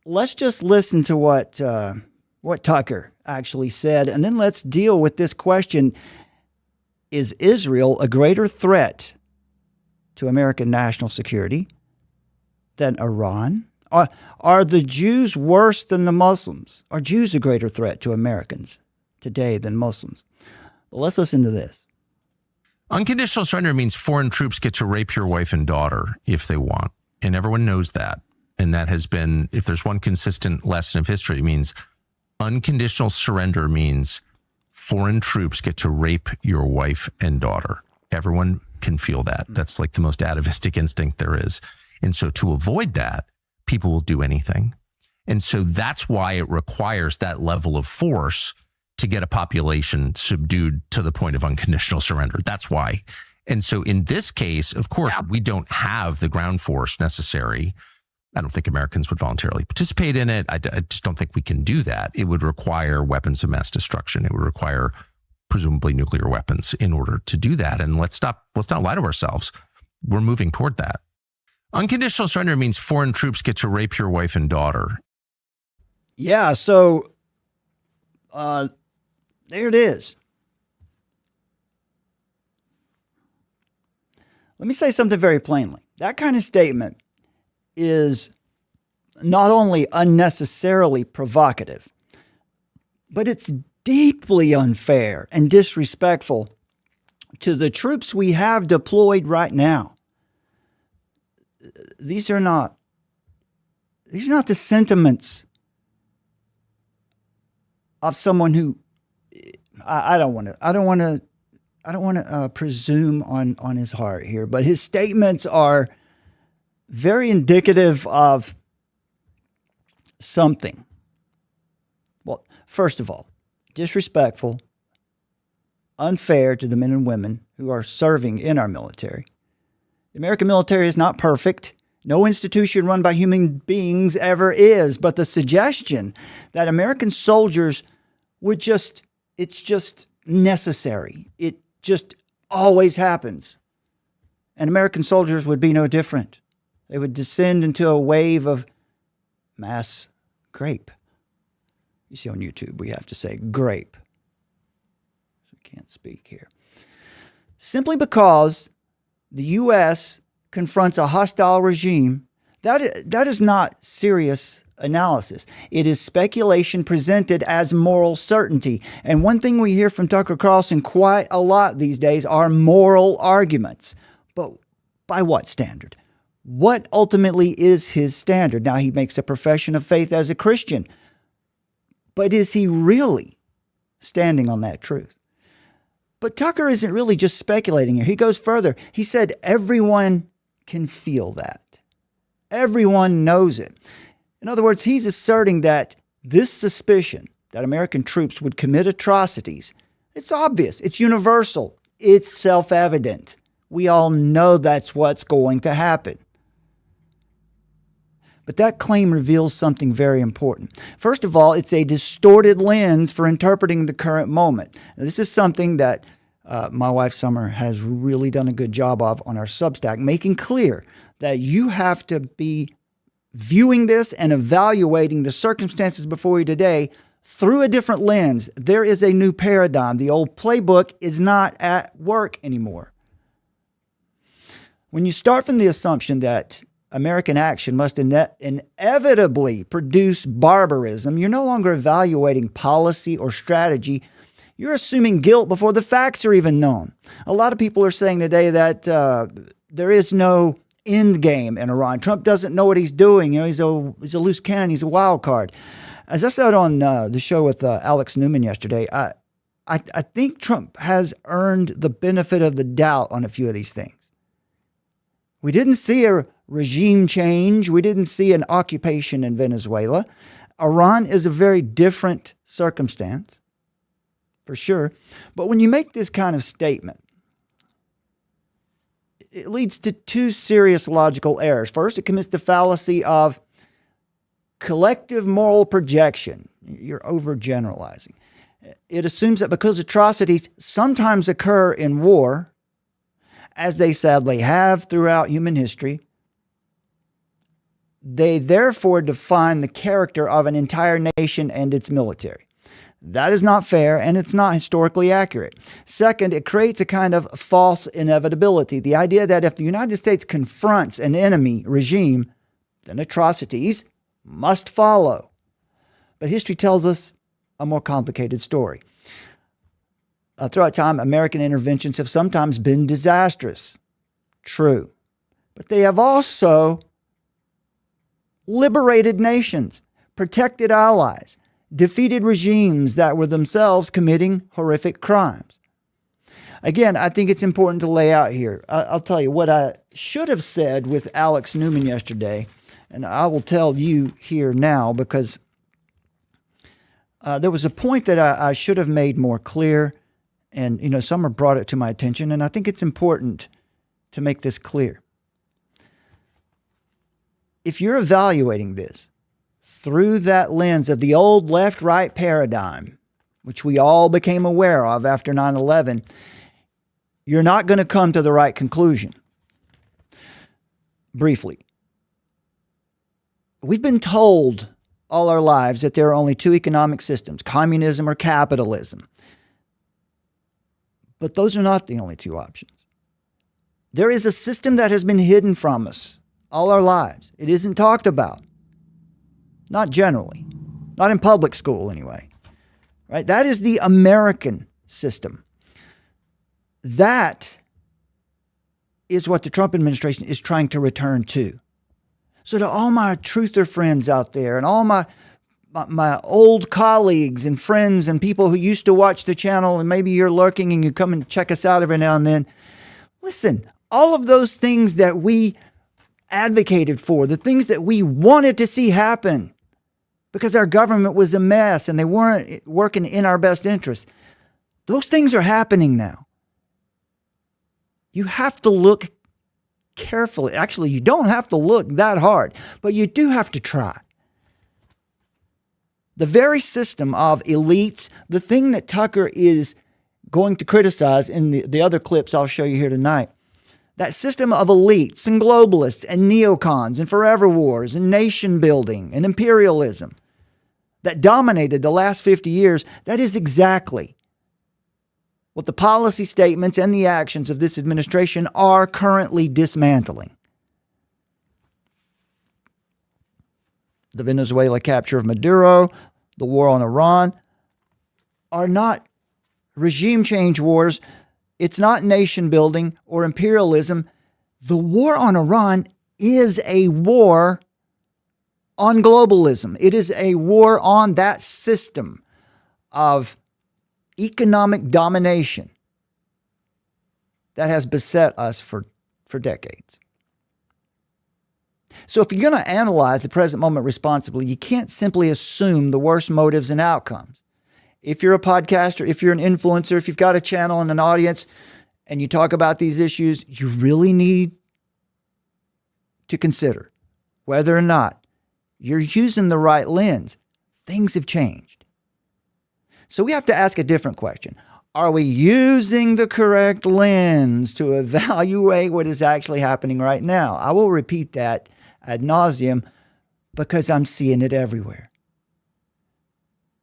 let's just listen to what Tucker actually said, and then let's deal with this question. Is Israel a greater threat to American national security than Iran? Are the Jews worse than the Muslims? Are Jews a greater threat to Americans today than Muslims? Well, let's listen to this. Unconditional surrender means foreign troops get to rape your wife and daughter if they want. And everyone knows that. And that has been, if there's one consistent lesson of history, it means unconditional surrender means foreign troops get to rape your wife and daughter. Everyone can feel that. That's like the most atavistic instinct there is. And so to avoid that, people will do anything. And so that's why it requires that level of force to get a population subdued to the point of unconditional surrender. That's why. And so in this case, of course, we don't have the ground force necessary. I don't think Americans would voluntarily participate in it. I just don't think we can do that. It would require weapons of mass destruction. It would require presumably nuclear weapons in order to do that. And let's not lie to ourselves. We're moving toward that. Unconditional surrender means foreign troops get to rape your wife and daughter. Yeah, so there it is. Let me say something very plainly. That kind of statement is not only unnecessarily provocative, but it's deeply unfair and disrespectful to the troops we have deployed right now. These are not the sentiments of someone who I don't want to presume on his heart here, but his statements are very indicative of something. Well, first of all, disrespectful, unfair to the men and women who are serving in our military. The American military is not perfect. No institution run by human beings ever is. But the suggestion that American soldiers it's just necessary. It just always happens. And American soldiers would be no different. They would descend into a wave of mass grape. You see on YouTube, we have to say grape. So we can't speak here. Simply because the U.S. confronts a hostile regime, that is not serious analysis. It is speculation presented as moral certainty. And one thing we hear from Tucker Carlson quite a lot these days are moral arguments. But by what standard? What ultimately is his standard? Now, he makes a profession of faith as a Christian. But is he really standing on that truth? But Tucker isn't really just speculating here. He goes further. He said everyone can feel that. Everyone knows it. In other words, he's asserting that this suspicion that American troops would commit atrocities, it's obvious, it's universal, it's self-evident. We all know that's what's going to happen. But that claim reveals something very important. First of all, it's a distorted lens for interpreting the current moment. Now, this is something that my wife Summer has really done a good job of on our Substack, making clear that you have to be viewing this and evaluating the circumstances before you today through a different lens. There is a new paradigm. The old playbook is not at work anymore. When you start from the assumption that American action must inevitably produce barbarism, you're no longer evaluating policy or strategy. You're assuming guilt before the facts are even known. A lot of people are saying today that there is no end game in Iran. Trump doesn't know what he's doing. You know, he's a loose cannon. He's a wild card. As I said on the show with Alex Newman yesterday, I think Trump has earned the benefit of the doubt on a few of these things. We didn't see a regime change. We didn't see an occupation in Venezuela. Iran is a very different circumstance, for sure. But when you make this kind of statement, it leads to two serious logical errors. First, it commits the fallacy of collective moral projection. You're overgeneralizing. It assumes that because atrocities sometimes occur in war, as they sadly have throughout human history, They therefore define the character of an entire nation and its military. That is not fair, and it's not historically accurate. Second, it creates a kind of false inevitability. The idea that if the United States confronts an enemy regime, then atrocities must follow. But history tells us a more complicated story. Throughout time, American interventions have sometimes been disastrous. True. But they have also liberated nations, protected allies, defeated regimes that were themselves committing horrific crimes. Again, I think it's important to lay out here. I'll tell you what I should have said with Alex Newman yesterday, and I will tell you here now because there was a point that I should have made more clear, and Summer brought it to my attention, and I think it's important to make this clear. If you're evaluating this through that lens of the old left-right paradigm, which we all became aware of after 9/11, you're not going to come to the right conclusion. Briefly, we've been told all our lives that there are only two economic systems, communism or capitalism. But those are not the only two options. There is a system that has been hidden from us all our lives. It isn't talked about. Not generally. Not in public school anyway. Right? That is the American system. That is what the Trump administration is trying to return to. So to all my truther friends out there and all my old colleagues and friends and people who used to watch the channel, and maybe you're lurking and you come and check us out every now and then, listen, all of those things that we advocated for, the things that we wanted to see happen because our government was a mess and they weren't working in our best interest, those things are happening now. You have to look carefully. Actually, you don't have to look that hard, but you do have to try. The very system of elites, the thing that Tucker is going to criticize in the other clips I'll show you here tonight, that system of elites and globalists and neocons and forever wars and nation building and imperialism that dominated the last 50 years, that is exactly what the policy statements and the actions of this administration are currently dismantling. The Venezuela capture of Maduro, the war on Iran, are not regime change wars. It's not nation building or imperialism. The war on Iran is a war on globalism. It is a war on that system of economic domination that has beset us for decades. So if you're going to analyze the present moment responsibly, you can't simply assume the worst motives and outcomes. If you're a podcaster, if you're an influencer, if you've got a channel and an audience and you talk about these issues, you really need to consider whether or not you're using the right lens. Things have changed. So we have to ask a different question. Are we using the correct lens to evaluate what is actually happening right now? I will repeat that ad nauseum because I'm seeing it everywhere.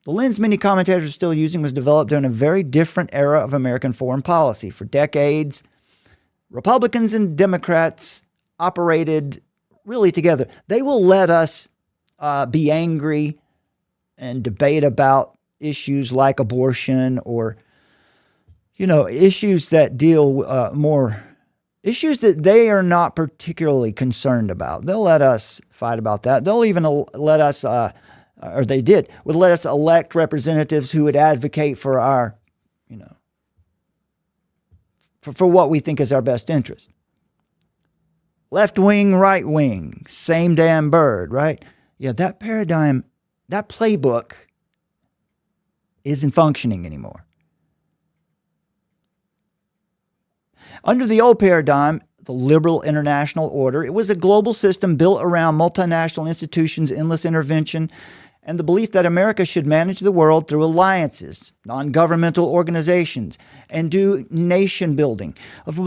The lens many commentators are still using was developed during a very different era of American foreign policy. For decades, Republicans and Democrats operated really together. They will let us be angry and debate about issues like abortion or, issues that deal more, issues that they are not particularly concerned about. They'll let us fight about that. They'll even let us, would let us elect representatives who would advocate for our, for what we think is our best interest. Left wing, right wing, same damn bird, right? Yeah, that paradigm, that playbook isn't functioning anymore. Under the old paradigm, the liberal international order, it was a global system built around multinational institutions, endless intervention, and the belief that America should manage the world through alliances, non-governmental organizations, and do nation building.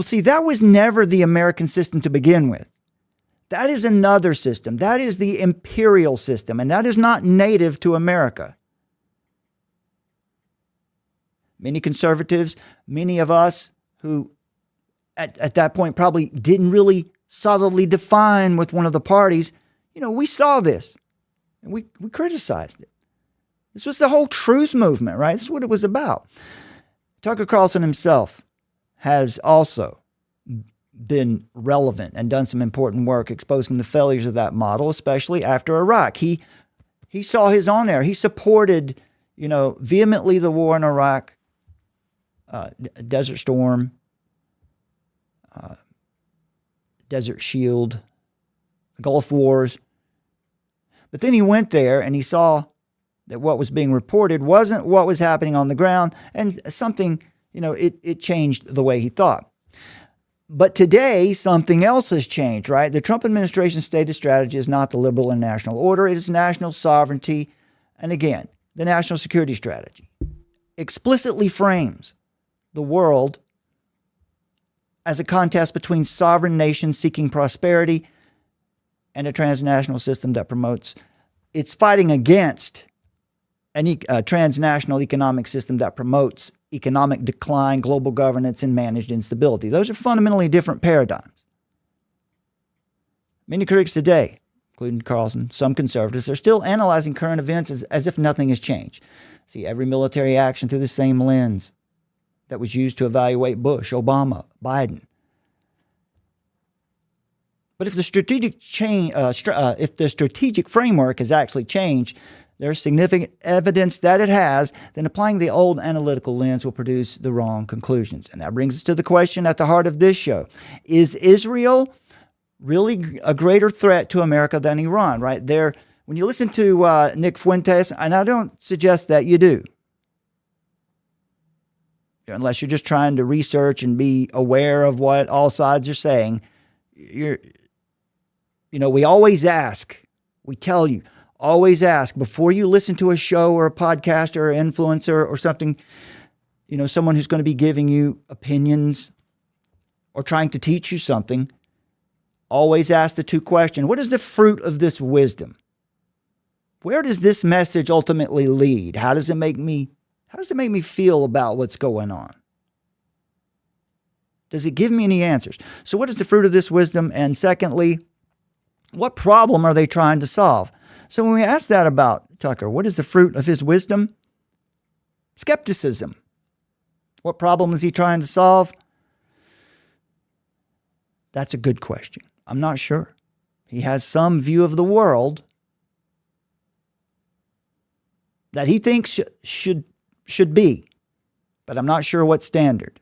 See, that was never the American system to begin with. That is another system. That is the imperial system, and that is not native to America. Many conservatives, many of us who at that point probably didn't really solidly define with one of the parties, we saw this and we criticized it. This was the whole truth movement, right? This is what it was about. Tucker Carlson himself has also been relevant and done some important work exposing the failures of that model, especially after Iraq. He saw his own error. He supported, vehemently the war in Iraq, Desert Storm, Desert Shield, the Gulf Wars. But then he went there and he saw that what was being reported wasn't what was happening on the ground, and something, it changed the way he thought. But today, something else has changed, right? The Trump administration's stated strategy is not the liberal and national order. It is national sovereignty. And again, the national security strategy explicitly frames the world as a contest between sovereign nations seeking prosperity and a transnational system that promotes. It's fighting against a transnational economic system that promotes economic decline, global governance, and managed instability. Those are fundamentally different paradigms. Many critics today, including Carlson, some conservatives, are still analyzing current events as if nothing has changed. See every military action through the same lens that was used to evaluate Bush, Obama, Biden. But if the strategic framework has actually changed, there's significant evidence that it has, then applying the old analytical lens will produce the wrong conclusions. And that brings us to the question at the heart of this show. Is Israel really a greater threat to America than Iran? Right there, when you listen to Nick Fuentes, and I don't suggest that you do, unless you're just trying to research and be aware of what all sides are saying, we always ask, we tell you, always ask before you listen to a show or a podcast or an influencer or something, someone who's going to be giving you opinions or trying to teach you something. Always ask the two questions. What is the fruit of this wisdom? Where does this message ultimately lead? How does it make me feel about what's going on? Does it give me any answers? So what is the fruit of this wisdom? And secondly, what problem are they trying to solve? So when we ask that about Tucker, what is the fruit of his wisdom? Skepticism. What problem is he trying to solve? That's a good question. I'm not sure. He has some view of the world that he thinks should be, but I'm not sure what standard.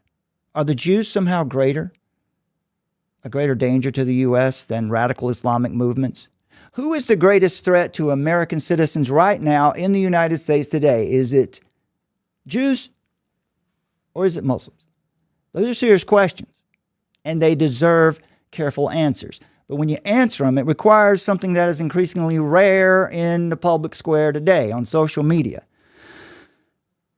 Are the Jews somehow a greater danger to the U.S. than radical Islamic movements? Who is the greatest threat to American citizens right now in the United States today? Is it Jews or is it Muslims? Those are serious questions, and they deserve careful answers. But when you answer them, it requires something that is increasingly rare in the public square today on social media.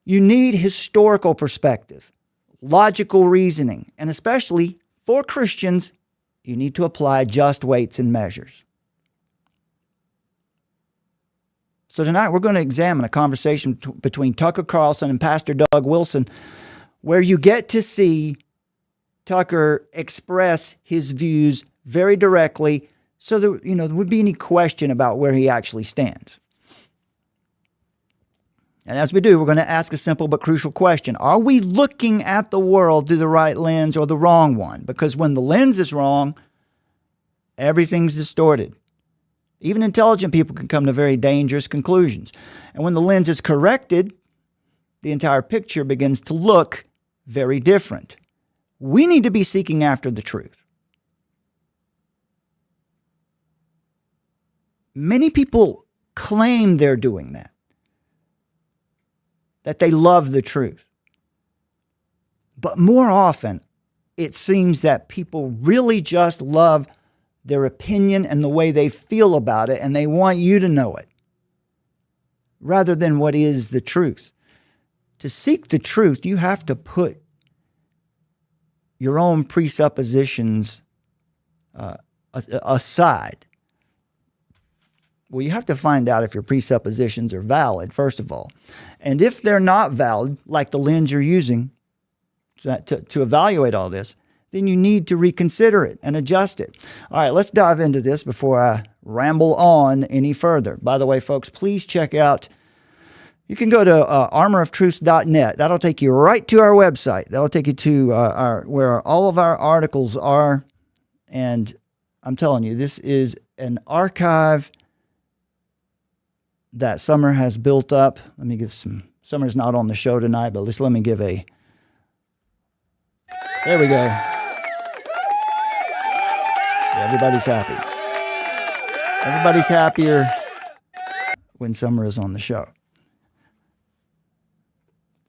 You need historical perspective, logical reasoning, and especially for Christians, you need to apply just weights and measures. So tonight we're going to examine a conversation between Tucker Carlson and Pastor Doug Wilson, where you get to see Tucker express his views very directly, so that there would be any question about where he actually stands. And as we do, we're going to ask a simple but crucial question. Are we looking at the world through the right lens or the wrong one? Because when the lens is wrong, everything's distorted. Even intelligent people can come to very dangerous conclusions. And when the lens is corrected, the entire picture begins to look very different. We need to be seeking after the truth. Many people claim they're doing that they love the truth. But more often, it seems that people really just love their opinion and the way they feel about it, and they want you to know it, rather than what is the truth. To seek the truth, you have to put your own presuppositions aside. Well, you have to find out if your presuppositions are valid, first of all. And if they're not valid, like the lens you're using to evaluate all this, then you need to reconsider it and adjust it. All right, let's dive into this before I ramble on any further. By the way, folks, please check out, you can go to armoroftruth.net. That'll take you right to our website. That'll take you to where all of our articles are. And I'm telling you, this is an archive that Summer has built up. Let me give some, Summer's not on the show tonight, but let me give a, there we go. Yeah, everybody's happy. Everybody's happier when Summer is on the show.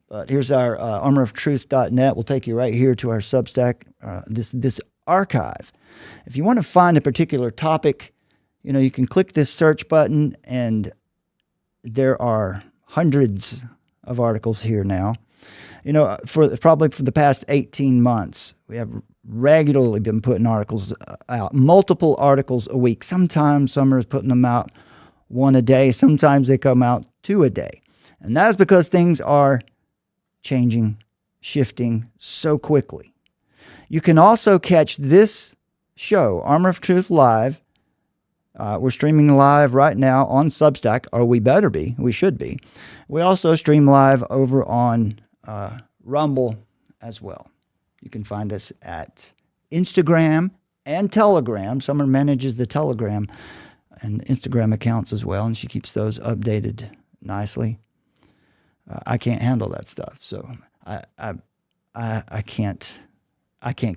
But here's our armoroftruth.net. We'll take you right here to our Substack, this archive. If you want to find a particular topic, you can click this search button, and there are hundreds of articles here now. Probably for the past 18 months, we have regularly been putting articles out, multiple articles a week. Sometimes Summer is putting them out one a day. Sometimes they come out two a day. And that is because things are changing, shifting so quickly. You can also catch this show, Armor of Truth Live. We're streaming live right now on Substack, or we better be. We should be. We also stream live over on Rumble as well. You can find us at Instagram and Telegram. Summer manages the Telegram and Instagram accounts as well, and she keeps those updated nicely. I can't handle that stuff, so I can't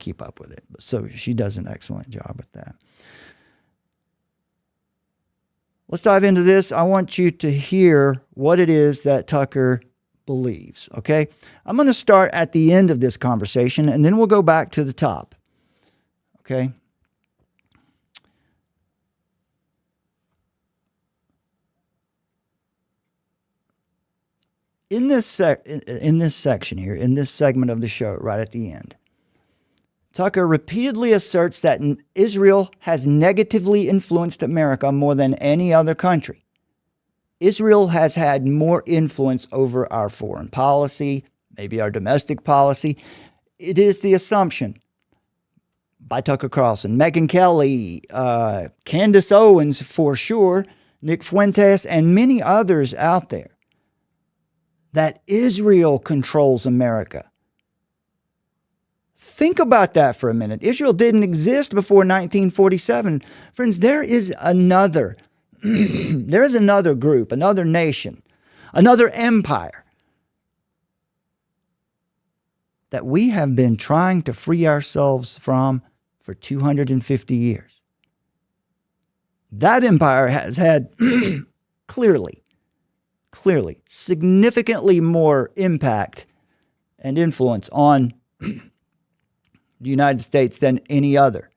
keep up with it. So she does an excellent job with that. Let's dive into this. I want you to hear what it is that Tucker believes, okay? I'm going to start at the end of this conversation, and then we'll go back to the top, okay? In this section here, in this segment of the show, right at the end, Tucker repeatedly asserts that Israel has negatively influenced America more than any other country. Israel has had more influence over our foreign policy, maybe our domestic policy. It is the assumption by Tucker Carlson, Megyn Kelly, Candace Owens for sure, Nick Fuentes, and many others out there, that Israel controls America. Think about that for a minute. Israel didn't exist before 1947. Friends, there is another group, another nation, another empire that we have been trying to free ourselves from for 250 years. That empire has had clearly, significantly more impact and influence on the United States than any other.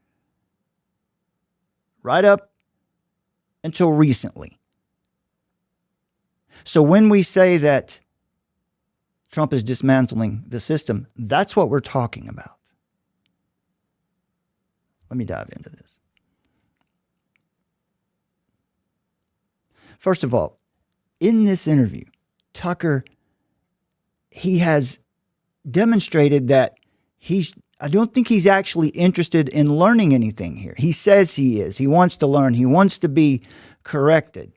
Right up until recently. So when we say that Trump is dismantling the system, that's what we're talking about. Let me dive into this. First of all, in this interview, Tucker, he has demonstrated that I don't think he's actually interested in learning anything here. He says he is. He wants to learn. He wants to be corrected.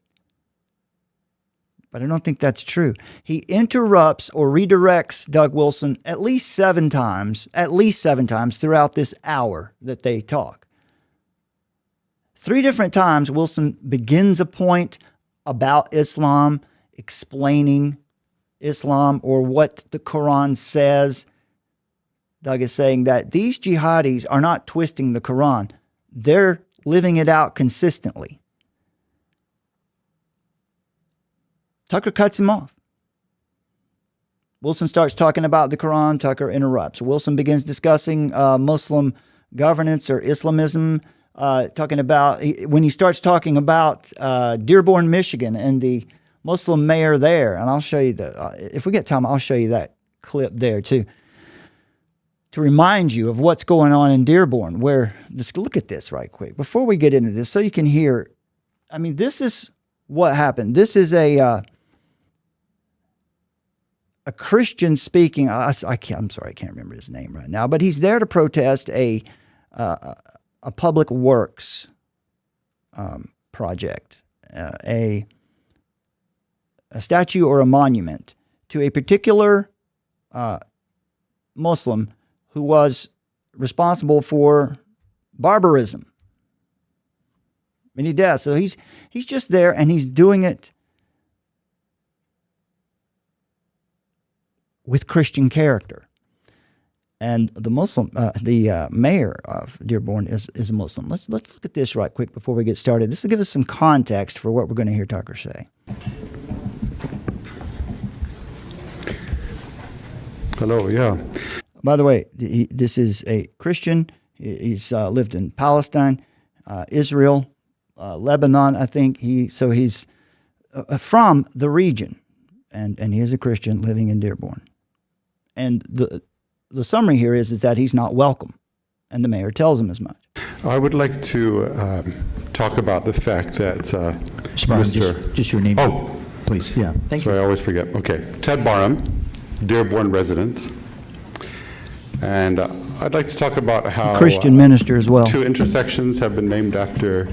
But I don't think that's true. He interrupts or redirects Doug Wilson at least seven times throughout this hour that they talk. 3 different times, Wilson begins a point about Islam, explaining Islam or what the Quran says. Doug is saying that these jihadis are not twisting the Quran. They're living it out consistently. Tucker cuts him off. Wilson starts talking about the Quran. Tucker interrupts. Wilson begins discussing Muslim governance or Islamism, when he starts talking about Dearborn, Michigan, and the Muslim mayor there. And I'll show you if we get time, I'll show you that clip there too. to remind you of what's going on in Dearborn, where, let's look at this right quick before we get into this so you can hear. I mean, this is what happened. This is a Christian speaking. I'm sorry, I can't remember his name right now, but he's there to protest a public works project, a statue or a monument to a particular Muslim who was responsible for barbarism. And he does. So he's just there, and he's doing it with Christian character. And the Muslim, the mayor of Dearborn is a Muslim. Let's look at this right quick before we get started. This will give us some context for what we're going to hear Tucker say. Hello, yeah. By the way, this is a Christian. He's lived in Palestine, Israel, Lebanon, I think. He's from the region, and he is a Christian living in Dearborn. And the summary here is that he's not welcome, and the mayor tells him as much. I would like to talk about the fact that Just your name, please. Yeah, thank you. Sorry, I always forget. Okay, Ted Barham, Dearborn resident. And I'd like to talk about how Christian minister as well. 2 intersections have been named after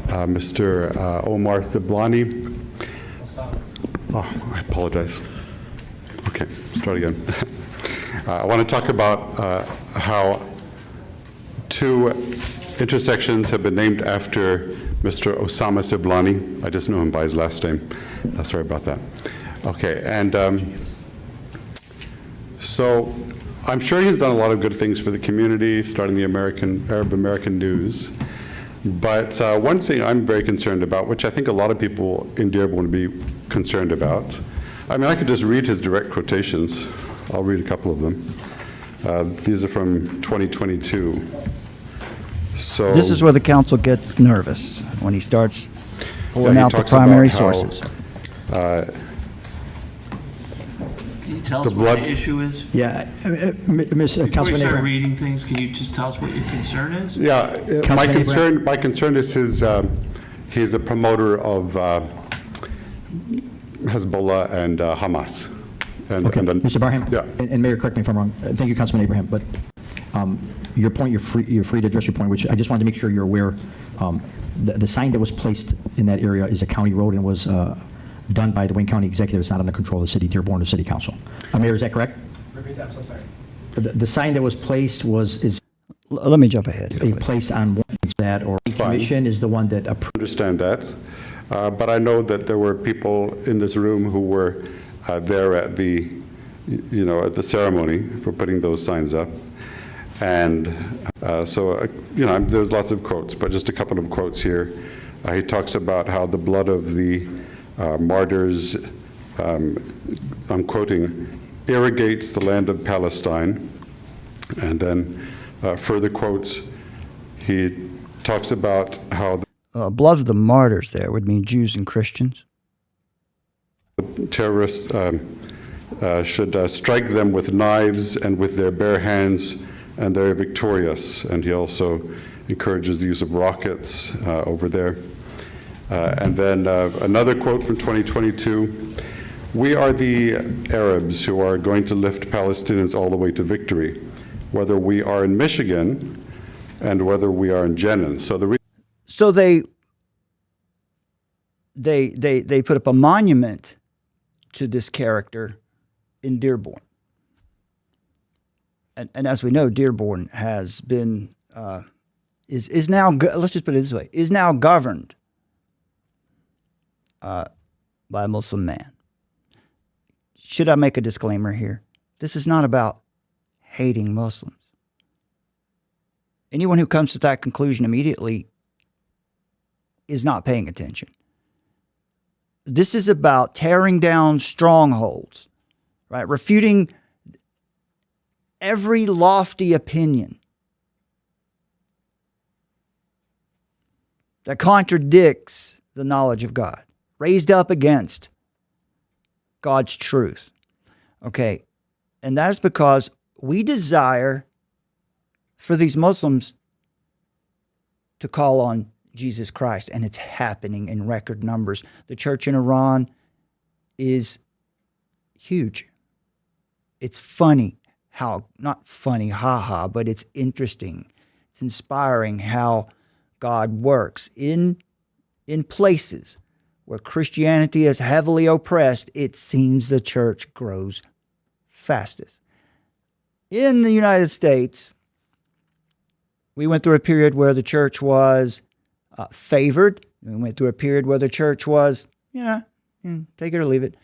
Mr. Omar Siblani. Oh, I apologize. Okay, start again. I want to talk about how 2 intersections have been named after Mr. Osama Siblani. I just know him by his last name. Sorry about that. Okay, and so I'm sure he's done a lot of good things for the community, starting the Arab American News. But one thing I'm very concerned about, which I think a lot of people in Dearborn would be concerned about, I mean, I could just read his direct quotations. I'll read a couple of them. These are from 2022. So This is where the council gets nervous, when he starts pulling he out the talks primary about how, sources. Can you tell The us what blood- the issue is? Yeah, Ms. Before you Councilman start Abraham. reading things, can you just tell us what your concern is? yeah, Councilman my concern is he's a promoter of Hezbollah and Hamas. Okay, And then, Mr. Barham. Yeah. And Mayor, correct me if I'm wrong. Thank you, Councilman Abraham. But your point, you're free to address your point, which I just wanted to make sure you're aware. The sign that was placed in that area is a county road and was done by the Wayne County Executive. It's not under control of the city, Dearborn, or City Council. Mayor, is that correct? Repeat that, I'm so sorry. The sign that was placed is Let me jump ahead. placed on one that, or the commission is the one that approved. understand that, but I know that there were people in this room who were there at the, at the ceremony for putting those signs up, and there's lots of quotes, but just a couple of quotes here. He talks about how the blood of the martyrs, I'm quoting, irrigates the land of Palestine, and then further quotes. He talks about how Blood of the martyrs there would mean Jews and Christians. the terrorists should strike them with knives and with their bare hands, and they're victorious. And he also encourages the use of rockets over there. And then another quote from 2022, "We are the Arabs who are going to lift Palestinians all the way to victory, whether we are in Michigan and whether we are in Jenin." So they put up a monument to this character in Dearborn. And as we know, Dearborn has been, is now, let's just put it this way, is now governed by a Muslim man. Should I make a disclaimer here? This is not about hating Muslims. Anyone who comes to that conclusion immediately is not paying attention. This is about tearing down strongholds, right? Refuting every lofty opinion that contradicts the knowledge of God, raised up against God's truth. Okay, and that is because we desire for these Muslims to call on Jesus Christ, and it's happening in record numbers. The church in Iran is huge. It's funny how, not funny, haha, but it's interesting. It's inspiring how God works in places where Christianity is heavily oppressed. It seems the church grows fastest. In the United States, we went through a period where the church was favored. We went through a period where the church was, take it or leave it.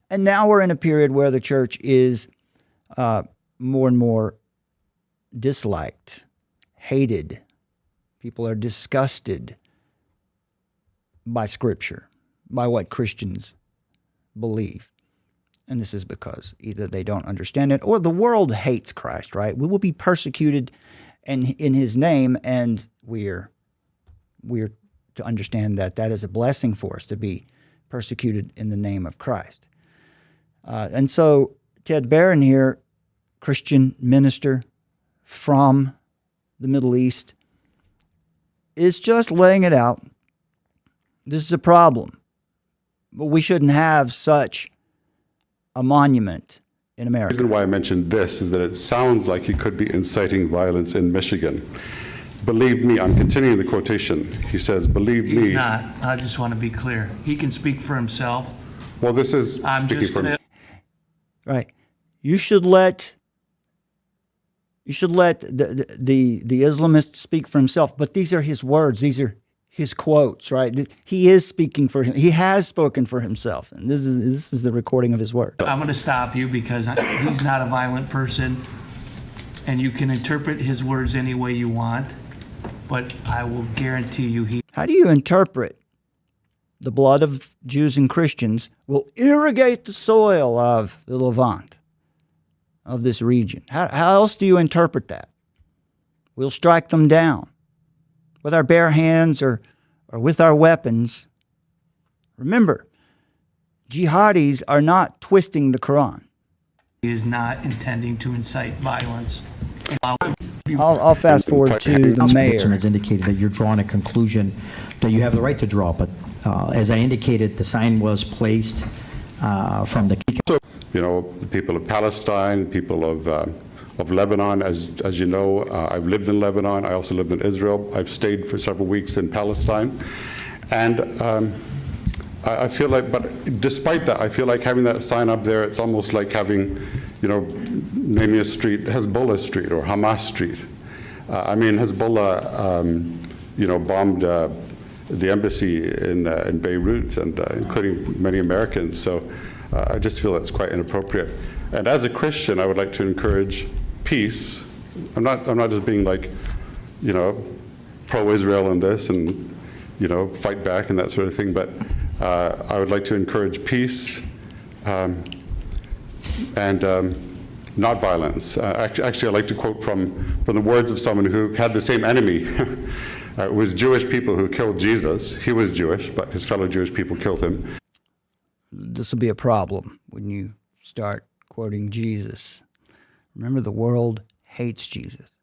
And now we're in a period where the church is more and more disliked, hated. People are disgusted by Scripture, by what Christians believe. And this is because either they don't understand it or the world hates Christ, right? We will be persecuted in his name, and we're to understand that is a blessing for us to be persecuted in the name of Christ. And so Ted Barron here, Christian minister from the Middle East, is just laying it out. This is a problem. But we shouldn't have such a monument in America. The reason why I mentioned this is that it sounds like he could be inciting violence in Michigan. Believe me, I'm continuing the quotation. He says, believe me. He's not. I just want to be clear. He can speak for himself. Well, this is I'm speaking just from going to... Right. You should let the Islamist speak for himself, but these are his words. These are his quotes, right? He is speaking for him. He has spoken for himself, and this is the recording of his word. I'm going to stop you because he's not a violent person, and you can interpret his words any way you want, but I will guarantee you How do you interpret the blood of Jews and Christians will irrigate the soil of the Levant, of this region? How else do you interpret that? We'll strike them down with our bare hands or with our weapons. Remember, jihadis are not twisting the Quran. He is not intending to incite violence. I'll fast forward to the Councilman mayor. Dixon has indicated that you're drawing a conclusion that you have the right to draw, but as I indicated, the sign was placed from the... the people of Palestine, people of Lebanon. As you know, I've lived in Lebanon. I also lived in Israel. I've stayed for several weeks in Palestine. And I feel like, but despite that, I feel like having that sign up there, it's almost like having, naming a street Hezbollah Street or Hamas Street. Hezbollah, bombed the embassy in Beirut, and including many Americans. So I just feel it's quite inappropriate. And as a Christian, I would like to encourage peace. I'm not just being like, pro-Israel in this and, fight back and that sort of thing, but I would like to encourage peace and not violence. Actually, I'd like to quote from the words of someone who had the same enemy. It was Jewish people who killed Jesus. He was Jewish, but his fellow Jewish people killed him. This will be a problem when you start quoting Jesus. Remember, the world hates Jesus.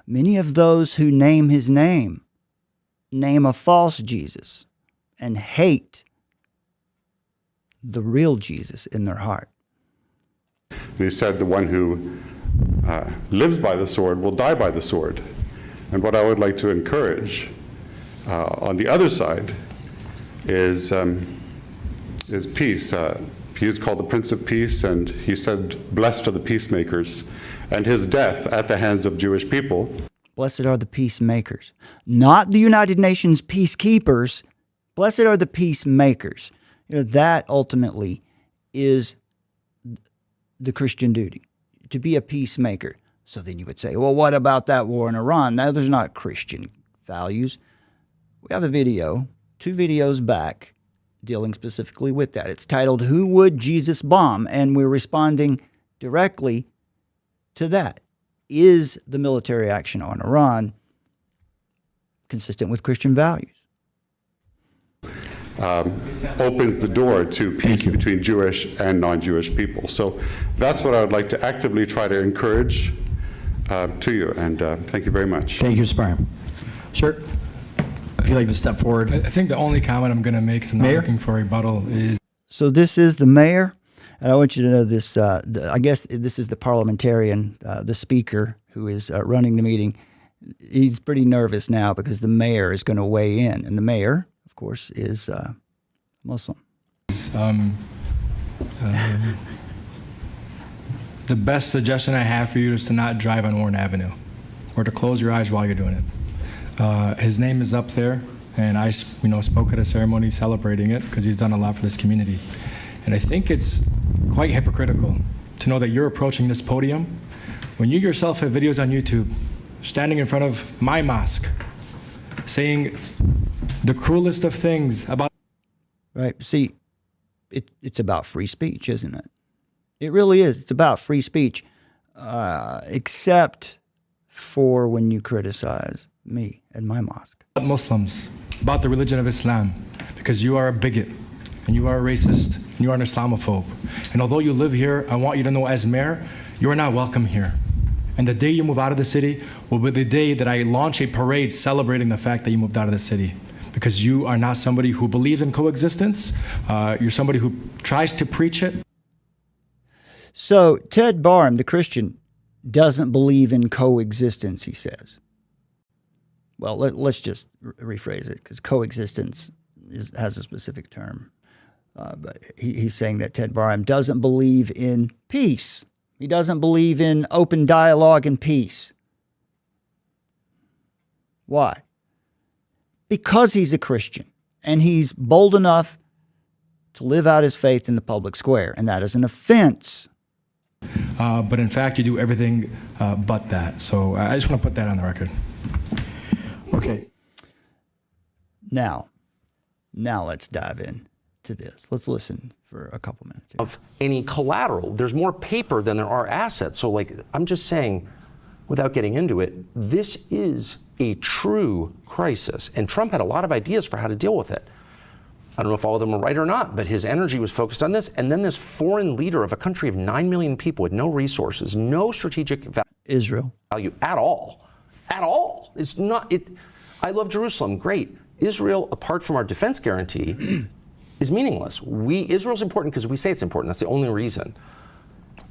Many of those who name his name a false Jesus and hate the real Jesus in their heart. And he said, the one who lives by the sword will die by the sword. And what I would like to encourage on the other side is peace. He is called the Prince of Peace, and he said, blessed are the peacemakers. And his death at the hands of Jewish people. Blessed are the peacemakers, not the United Nations peacekeepers. Blessed are the peacemakers. That ultimately is the Christian duty, to be a peacemaker. So then you would say, well, what about that war in Iran? Those are not Christian values. We have a video, 2 videos back, dealing specifically with that. It's titled, Who Would Jesus Bomb? And we're responding directly to that. Is the military action on Iran consistent with Christian values? Opens the door to peace between Jewish and non-Jewish people. So that's what I would like to actively try to encourage to you, and thank you very much. Thank you, Mr. Byron. Sir, if you'd like to step forward. I think the only comment I'm going to make is I'm not Mayor? looking for a rebuttal is So this is the mayor, and I want you to know this. I guess this is the parliamentarian, the speaker who is running the meeting. He's pretty nervous now because the mayor is going to weigh in, and the mayor, of course, is Muslim. the best suggestion I have for you is to not drive on Warren Avenue or to close your eyes while you're doing it. His name is up there, and I spoke at a ceremony celebrating it because he's done a lot for this community. And I think it's quite hypocritical to know that you're approaching this podium when you yourself have videos on YouTube standing in front of my mosque saying the cruelest of things about. Right. See, it's about free speech, isn't it? It really is. It's about free speech, except for when you criticize me and my mosque. Muslims, about the religion of Islam, because you are a bigot, and you are a racist, and you are an Islamophobe. And although you live here, I want you to know as mayor, you are not welcome here. And the day you move out of the city will be the day that I launch a parade celebrating the fact that you moved out of the city. Because you are not somebody who believes in coexistence. You're somebody who tries to preach it. So Ted Barham, the Christian, doesn't believe in coexistence, he says. Well, let's just rephrase it, because coexistence has a specific term. But he's saying that Ted Barham doesn't believe in peace. He doesn't believe in open dialogue and peace. Why? Because he's a Christian, and he's bold enough to live out his faith in the public square, and that is an offense. But in fact, you do everything but that. So I just want to put that on the record. Okay. Now let's dive in to this. Let's listen for a couple minutes here. Of any collateral. There's more paper than there are assets. So I'm just saying, without getting into it, this is a true crisis. And Trump had a lot of ideas for how to deal with it. I don't know if all of them were right or not, but his energy was focused on this. And then this foreign leader of a country of 9 million people with no resources, no strategic Israel. value at all. At all. It's not it. I love Jerusalem. Great. Israel, apart from our defense guarantee, is meaningless. Israel's important because we say it's important. That's the only reason.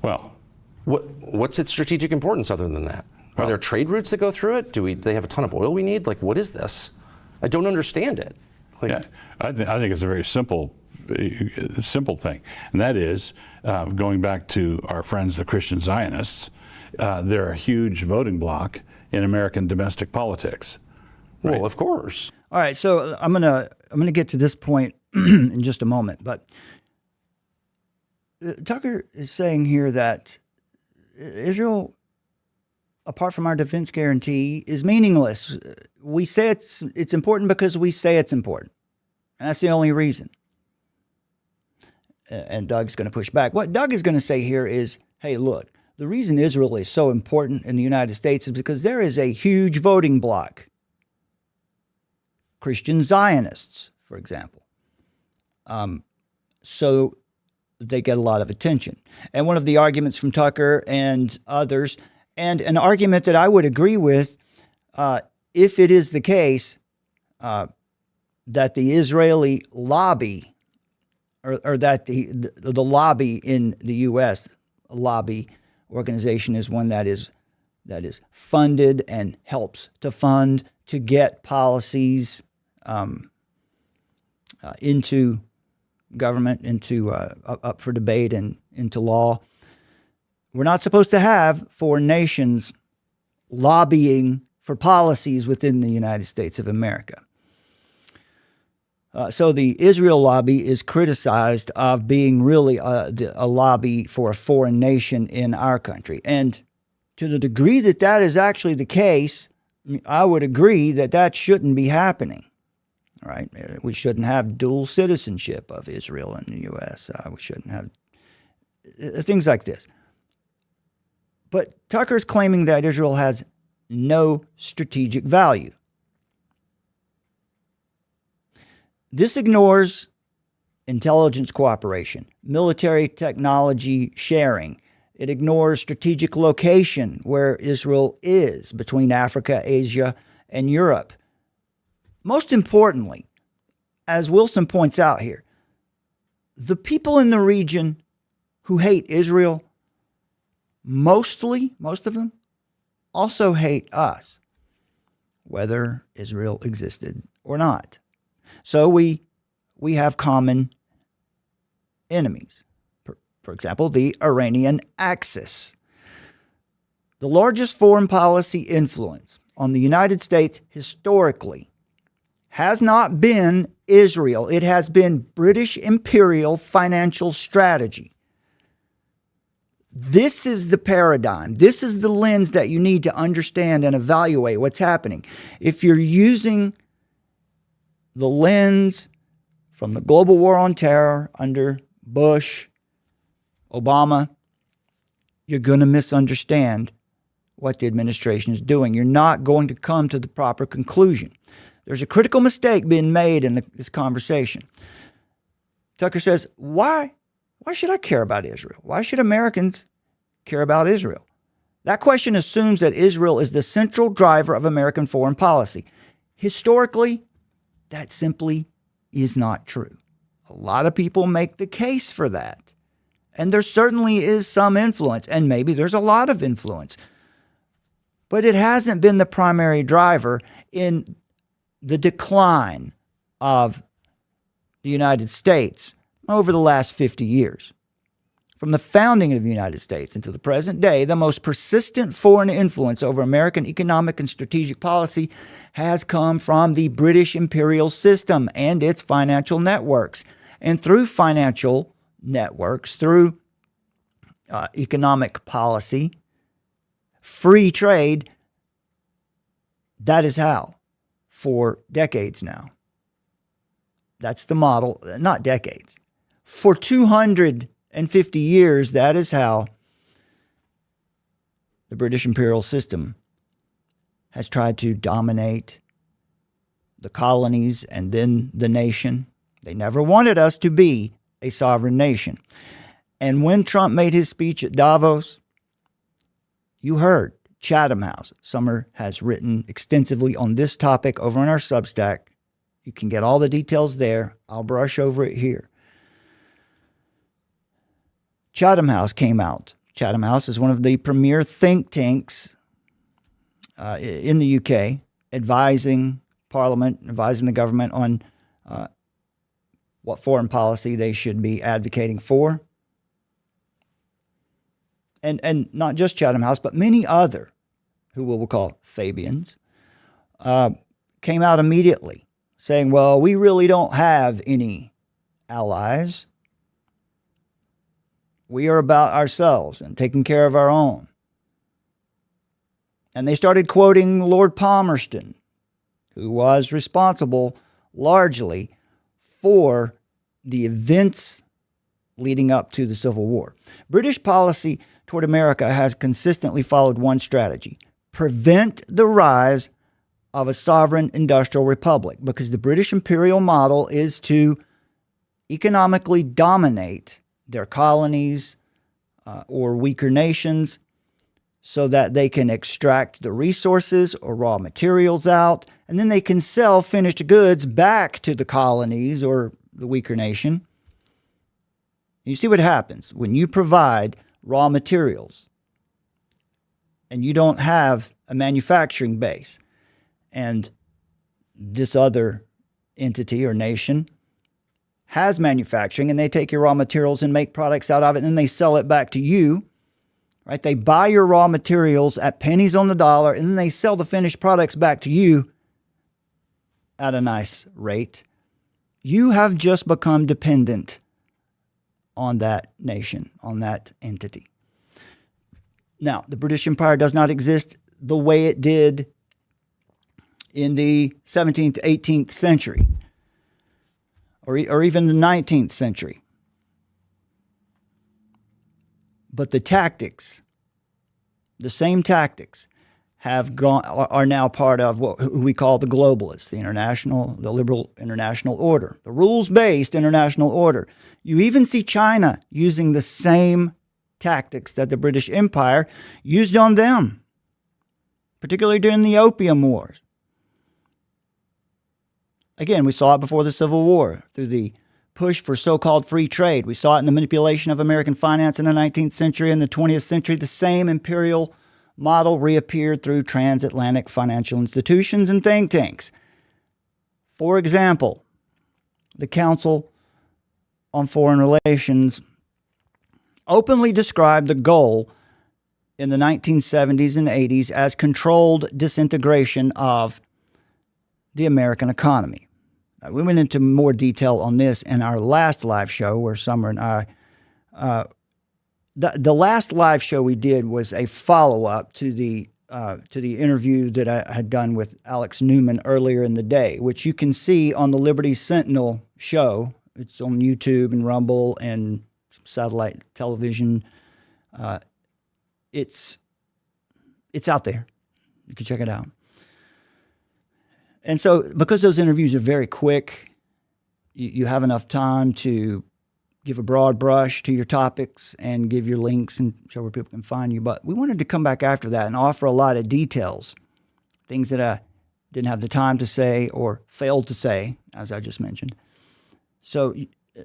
Well, what's its strategic importance other than that? Are there trade routes that go through it? Do they have a ton of oil we need? What is this? I don't understand it. yeah, I think it's a very simple thing, and that is going back to our friends, the Christian Zionists. They're a huge voting bloc in American domestic politics. Right? Well, of course. All right, so I'm gonna get to this point in just a moment, but Tucker is saying here that Israel, apart from our defense guarantee, is meaningless. We say it's important because we say it's important, and that's the only reason. And Doug's going to push back. What Doug is going to say here is, hey, look, the reason Israel is so important in the United States is because there is a huge voting bloc. Christian Zionists, for example. So they get a lot of attention. And one of the arguments from Tucker and others, and an argument that I would agree with, if it is the case that the Israeli lobby, or that the lobby in the U.S., a lobby organization, is one that is funded and helps to fund to get policies into government, into up for debate and into law. We're not supposed to have foreign nations lobbying for policies within the United States of America. So the Israel lobby is criticized of being really a lobby for a foreign nation in our country. And to the degree that that is actually the case, I would agree that that shouldn't be happening. All right? We shouldn't have dual citizenship of Israel and the U.S. We shouldn't have things like this. But Tucker's claiming that Israel has no strategic value. This ignores intelligence cooperation, military technology sharing, It ignores strategic location where Israel is between Africa, Asia, and Europe. Most importantly, as Wilson points out here, the people in the region who hate Israel, most of them, also hate us, whether Israel existed or not. So we have common enemies. For example, the Iranian axis. The largest foreign policy influence on the United States historically has not been Israel. It has been British imperial financial strategy. This is the paradigm. This is the lens that you need to understand and evaluate what's happening. If you're using the lens from the global war on terror under Bush, Obama, you're going to misunderstand what the administration is doing. You're not going to come to the proper conclusion. There's a critical mistake being made in this conversation. Tucker says, why should I care about Israel? Why should Americans care about Israel? That question assumes that Israel is the central driver of American foreign policy. Historically, that simply is not true. A lot of people make the case for that. And there certainly is some influence, and maybe there's a lot of influence. But it hasn't been the primary driver in the decline of the United States over the last 50 years. From the founding of the United States until the present day, the most persistent foreign influence over American economic and strategic policy has come from the British imperial system and its financial networks. And through financial networks, through economic policy, free trade, that is how, for decades now. That's the model, not decades. For 250 years, that is how the British imperial system has tried to dominate the colonies and then the nation. They never wanted us to be a sovereign nation. And when Trump made his speech at Davos, you heard Chatham House. Summer has written extensively on this topic over on our Substack. You can get all the details there. I'll brush over it here. Chatham House came out. Chatham House is one of the premier think tanks in the UK, advising Parliament, advising the government on what foreign policy they should be advocating for. And not just Chatham House, but many other, who we'll call Fabians, came out immediately saying, well, we really don't have any allies. We are about ourselves and taking care of our own. And they started quoting Lord Palmerston, who was responsible largely for the events leading up to the Civil War. British policy toward America has consistently followed one strategy: prevent the rise of a sovereign industrial republic, because the British imperial model is to economically dominate their colonies or weaker nations so that they can extract the resources or raw materials out, and then they can sell finished goods back to the colonies or the weaker nation. You see what happens when you provide raw materials and you don't have a manufacturing base, and this other entity or nation has manufacturing, and they take your raw materials and make products out of it, and then they sell it back to you, right? They buy your raw materials at pennies on the dollar, and then they sell the finished products back to you at a nice rate. You have just become dependent on that nation, on that entity. Now, the British Empire does not exist the way it did in the 17th, 18th century, or even the 19th century. But the tactics, the same tactics, are now part of who we call the globalists, the liberal international order, the rules-based international order. You even see China using the same tactics that the British Empire used on them, particularly during the Opium Wars. Again, we saw it before the Civil War through the push for so-called free trade. We saw it in the manipulation of American finance in the 19th century. In the 20th century, the same imperial model reappeared through transatlantic financial institutions and think tanks. For example, the Council on Foreign Relations openly described the goal in the 1970s and 80s as controlled disintegration of the American economy. We went into more detail on this in our last live show where Summer and I, the last live show we did was a follow-up to the interview that I had done with Alex Newman earlier in the day, which you can see on the Liberty Sentinel show. It's on YouTube and Rumble and satellite television. It's out there. You can check it out. And so because those interviews are very quick, you have enough time to give a broad brush to your topics and give your links and show where people can find you. But we wanted to come back after that and offer a lot of details, things that I didn't have the time to say or failed to say, as I just mentioned. So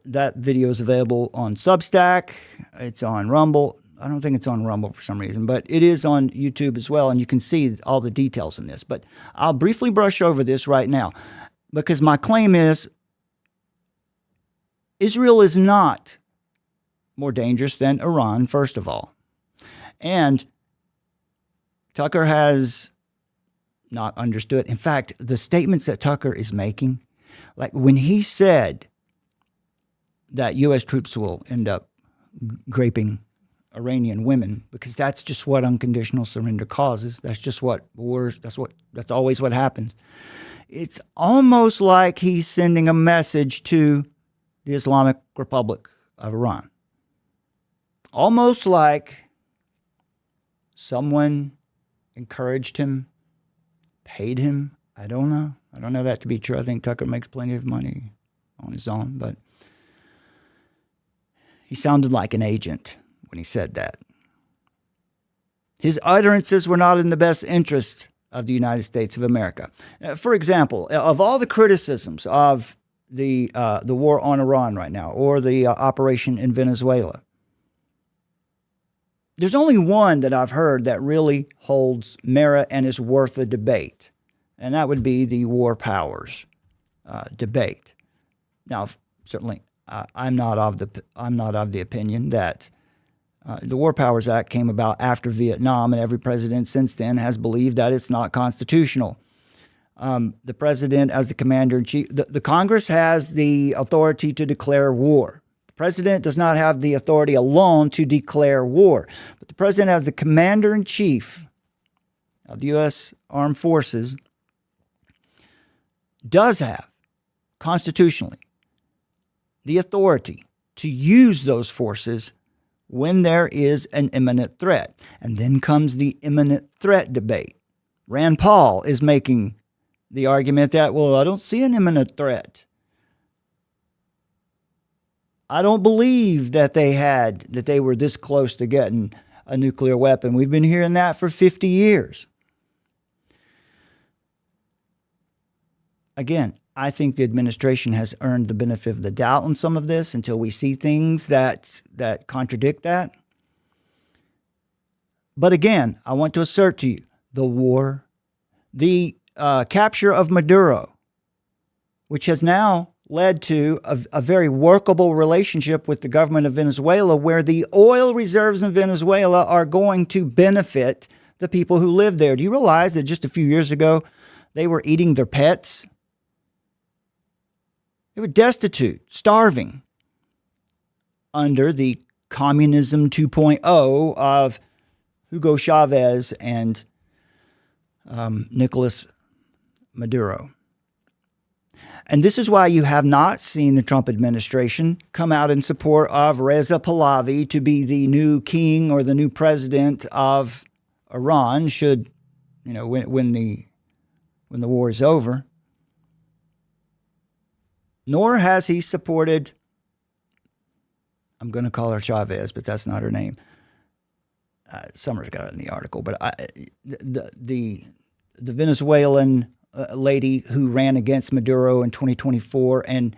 that video is available on Substack. It's on Rumble. I don't think it's on Rumble for some reason, but it is on YouTube as well, and you can see all the details in this. But I'll briefly brush over this right now because my claim is Israel is not more dangerous than Iran, first of all. And Tucker has not understood. In fact, the statements that Tucker is making, like when he said that U.S. troops will end up raping Iranian women, because that's just what unconditional surrender causes. That's just what wars, that's always what happens. It's almost like he's sending a message to the Islamic Republic of Iran. Almost like someone encouraged him, paid him. I don't know. I don't know that to be true. I think Tucker makes plenty of money on his own, but he sounded like an agent when he said that. His utterances were not in the best interest of the United States of America. For example, of all the criticisms of the war on Iran right now, or the operation in Venezuela, there's only one that I've heard that really holds merit and is worth a debate, and that would be the war powers debate. Now, certainly, I'm not of the opinion that the War Powers Act came about after Vietnam, and every president since then has believed that it's not constitutional. The president, as the commander-in-chief, the Congress has the authority to declare war. The president does not have the authority alone to declare war, but the president, as the commander-in-chief of the U.S. Armed Forces, does have, constitutionally, the authority to use those forces when there is an imminent threat. And then comes the imminent threat debate. Rand Paul is making the argument that, well, I don't see an imminent threat. I don't believe that they were this close to getting a nuclear weapon. We've been hearing that for 50 years. Again, I think the administration has earned the benefit of the doubt on some of this until we see things that contradict that. But again, I want to assert to you, the capture of Maduro, which has now led to a very workable relationship with the government of Venezuela, where the oil reserves in Venezuela are going to benefit the people who live there. Do you realize that just a few years ago, they were eating their pets? They were destitute, starving, under the communism 2.0 of Hugo Chavez and Nicolas Maduro. And this is why you have not seen the Trump administration come out in support of Reza Pahlavi to be the new king or the new president of Iran should, when the war is over. Nor has he supported, I'm going to call her Chavez, but that's not her name, Summers got it in the article, but the Venezuelan lady who ran against Maduro in 2024, and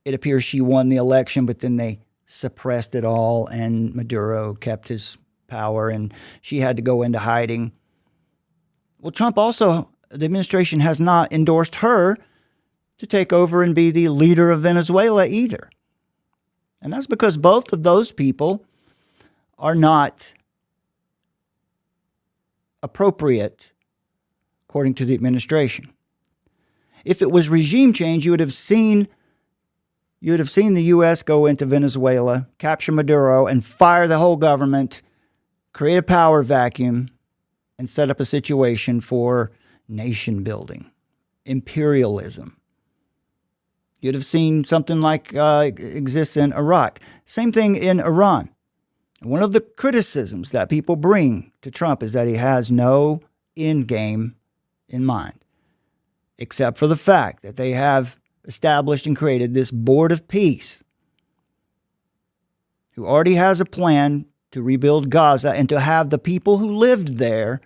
it appears she won the election, but then they suppressed it all, and Maduro kept his power, and she had to go into hiding. Well, Trump also, the administration has not endorsed her to take over and be the leader of Venezuela either. And that's because both of those people are not appropriate, according to the administration. If it was regime change, you would have seen the U.S. go into Venezuela, capture Maduro, and fire the whole government, create a power vacuum, and set up a situation for nation building, imperialism. You'd have seen something like exists in Iraq. Same thing in Iran. One of the criticisms that people bring to Trump is that he has no end game in mind, except for the fact that they have established and created this board of peace who already has a plan to rebuild Gaza and to have the people who lived there,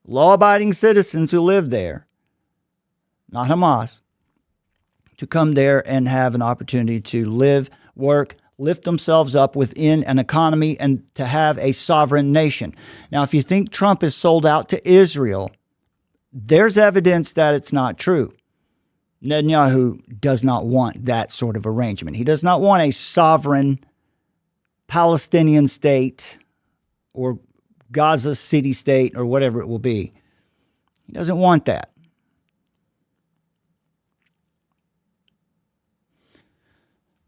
law-abiding citizens who lived there, not Hamas, to come there and have an opportunity to live, work, lift themselves up within an economy and to have a sovereign nation. Now, if you think Trump is sold out to Israel, there's evidence that it's not true. Netanyahu does not want that sort of arrangement. He does not want a sovereign Palestinian state or Gaza city state or whatever it will be. He doesn't want that.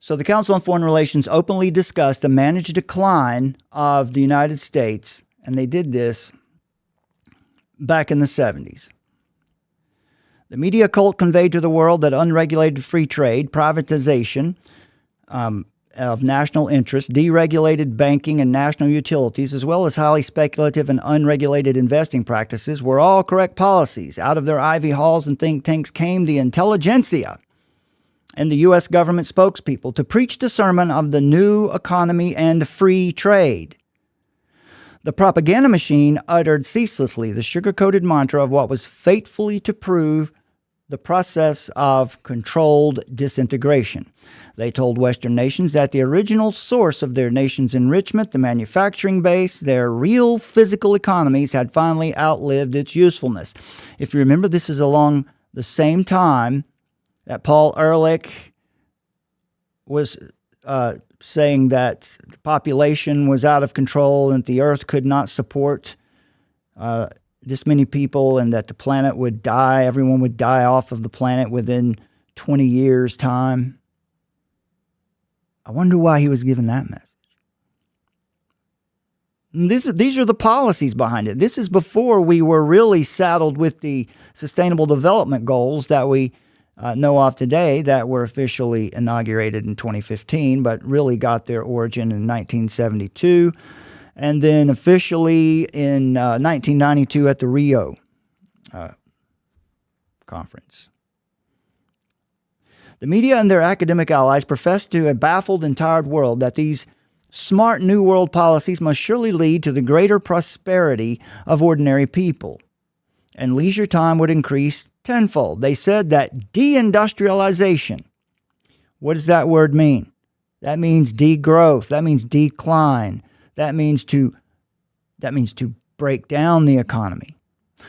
So the Council on Foreign Relations openly discussed the managed decline of the United States, and they did this back in the 70s. The media cult conveyed to the world that unregulated free trade, privatization of national interests, deregulated banking and national utilities, as well as highly speculative and unregulated investing practices were all correct policies. Out of their ivy halls and think tanks came the intelligentsia and the U.S. government spokespeople to preach the sermon of the new economy and free trade. The propaganda machine uttered ceaselessly the sugar-coated mantra of what was fatefully to prove the process of controlled disintegration. They told Western nations that the original source of their nation's enrichment, the manufacturing base, their real physical economies, had finally outlived its usefulness. If you remember, this is along the same time that Paul Ehrlich was saying that the population was out of control and that the earth could not support this many people and that the planet would die, everyone would die off of the planet within 20 years' time. I wonder why he was given that message. And these are the policies behind it. This is before we were really saddled with the Sustainable Development Goals that we know of today, that were officially inaugurated in 2015, but really got their origin in 1972, and then officially in 1992 at the Rio conference. The media and their academic allies profess to a baffled and tired world that these smart New World policies must surely lead to the greater prosperity of ordinary people, and leisure time would increase tenfold. They said that deindustrialization, what does that word mean? That means degrowth. That means decline. That means to break down the economy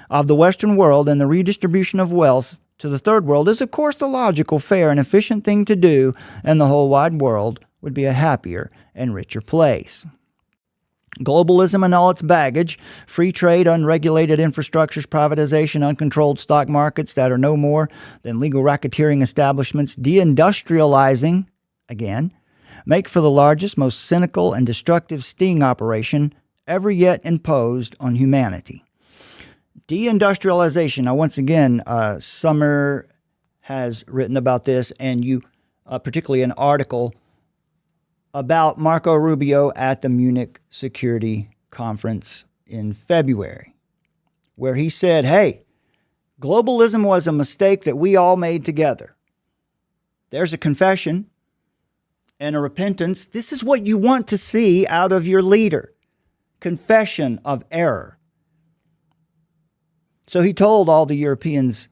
of the Western world, and the redistribution of wealth to the third world is, of course, the logical, fair, and efficient thing to do, and the whole wide world would be a happier and richer place. Globalism and all its baggage, free trade, unregulated infrastructures, privatization, uncontrolled stock markets that are no more than legal racketeering establishments, deindustrializing, again, make for the largest, most cynical, and destructive sting operation ever yet imposed on humanity. Deindustrialization. Now, once again, Summer has written about this, and you, particularly an article about Marco Rubio at the Munich Security Conference in February, where he said, hey, globalism was a mistake that we all made together. There's a confession and a repentance. This is what you want to see out of your leader. confession of error. So he told all the Europeans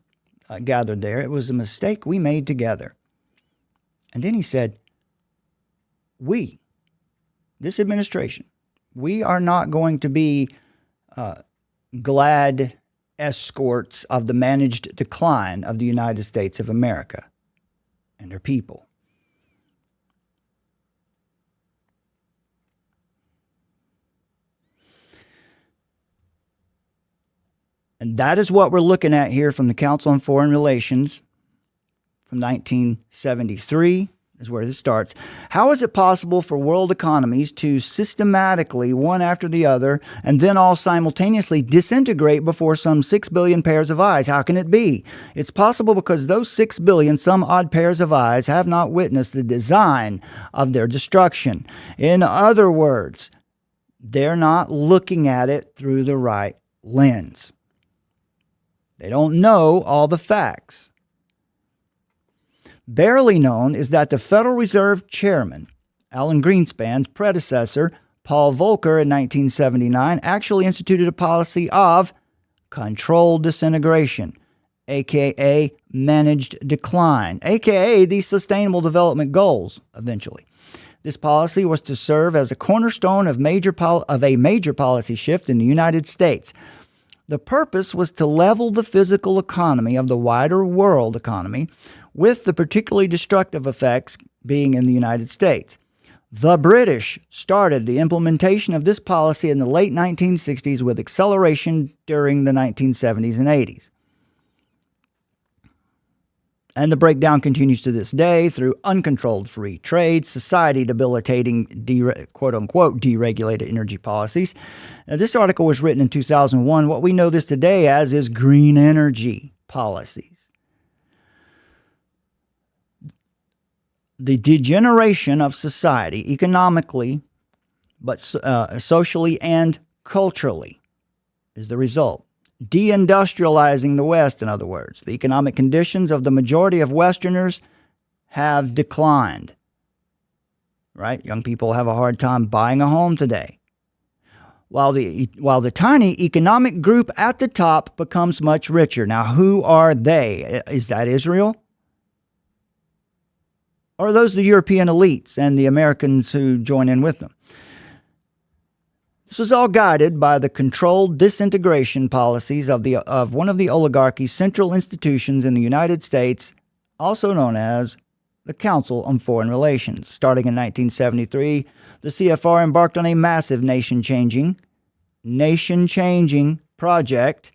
gathered there, it was a mistake we made together. And then he said, we, this administration, we are not going to be glad escorts of the managed decline of the United States of America and her people. And that is what we're looking at here from the Council on Foreign Relations from 1973 is where this starts. How is it possible for world economies to systematically, one after the other, and then all simultaneously disintegrate before some 6 billion pairs of eyes? How can it be? It's possible because those 6 billion, some odd pairs of eyes, have not witnessed the design of their destruction. In other words, they're not looking at it through the right lens. They don't know all the facts. Barely known is that the Federal Reserve Chairman, Alan Greenspan's predecessor, Paul Volcker, in 1979, actually instituted a policy of controlled disintegration, aka managed decline, aka the Sustainable Development Goals, eventually. This policy was to serve as a cornerstone of a major policy shift in the United States. The purpose was to level the physical economy of the wider world economy, with the particularly destructive effects being in the United States. The British started the implementation of this policy in the late 1960s with acceleration during the 1970s and 80s. And the breakdown continues to this day through uncontrolled free trade, society debilitating, quote-unquote, deregulated energy policies. Now, this article was written in 2001. What we know this today as is green energy policies. The degeneration of society economically, but socially and culturally is the result. Deindustrializing the West, in other words. The economic conditions of the majority of Westerners have declined. Right? Young people have a hard time buying a home today. While the tiny economic group at the top becomes much richer. Now, who are they? Is that Israel? Or are those the European elites and the Americans who join in with them? This was all guided by the controlled disintegration policies of one of the oligarchy's central institutions in the United States, also known as the Council on Foreign Relations. Starting in 1973, the CFR embarked on a massive nation-changing project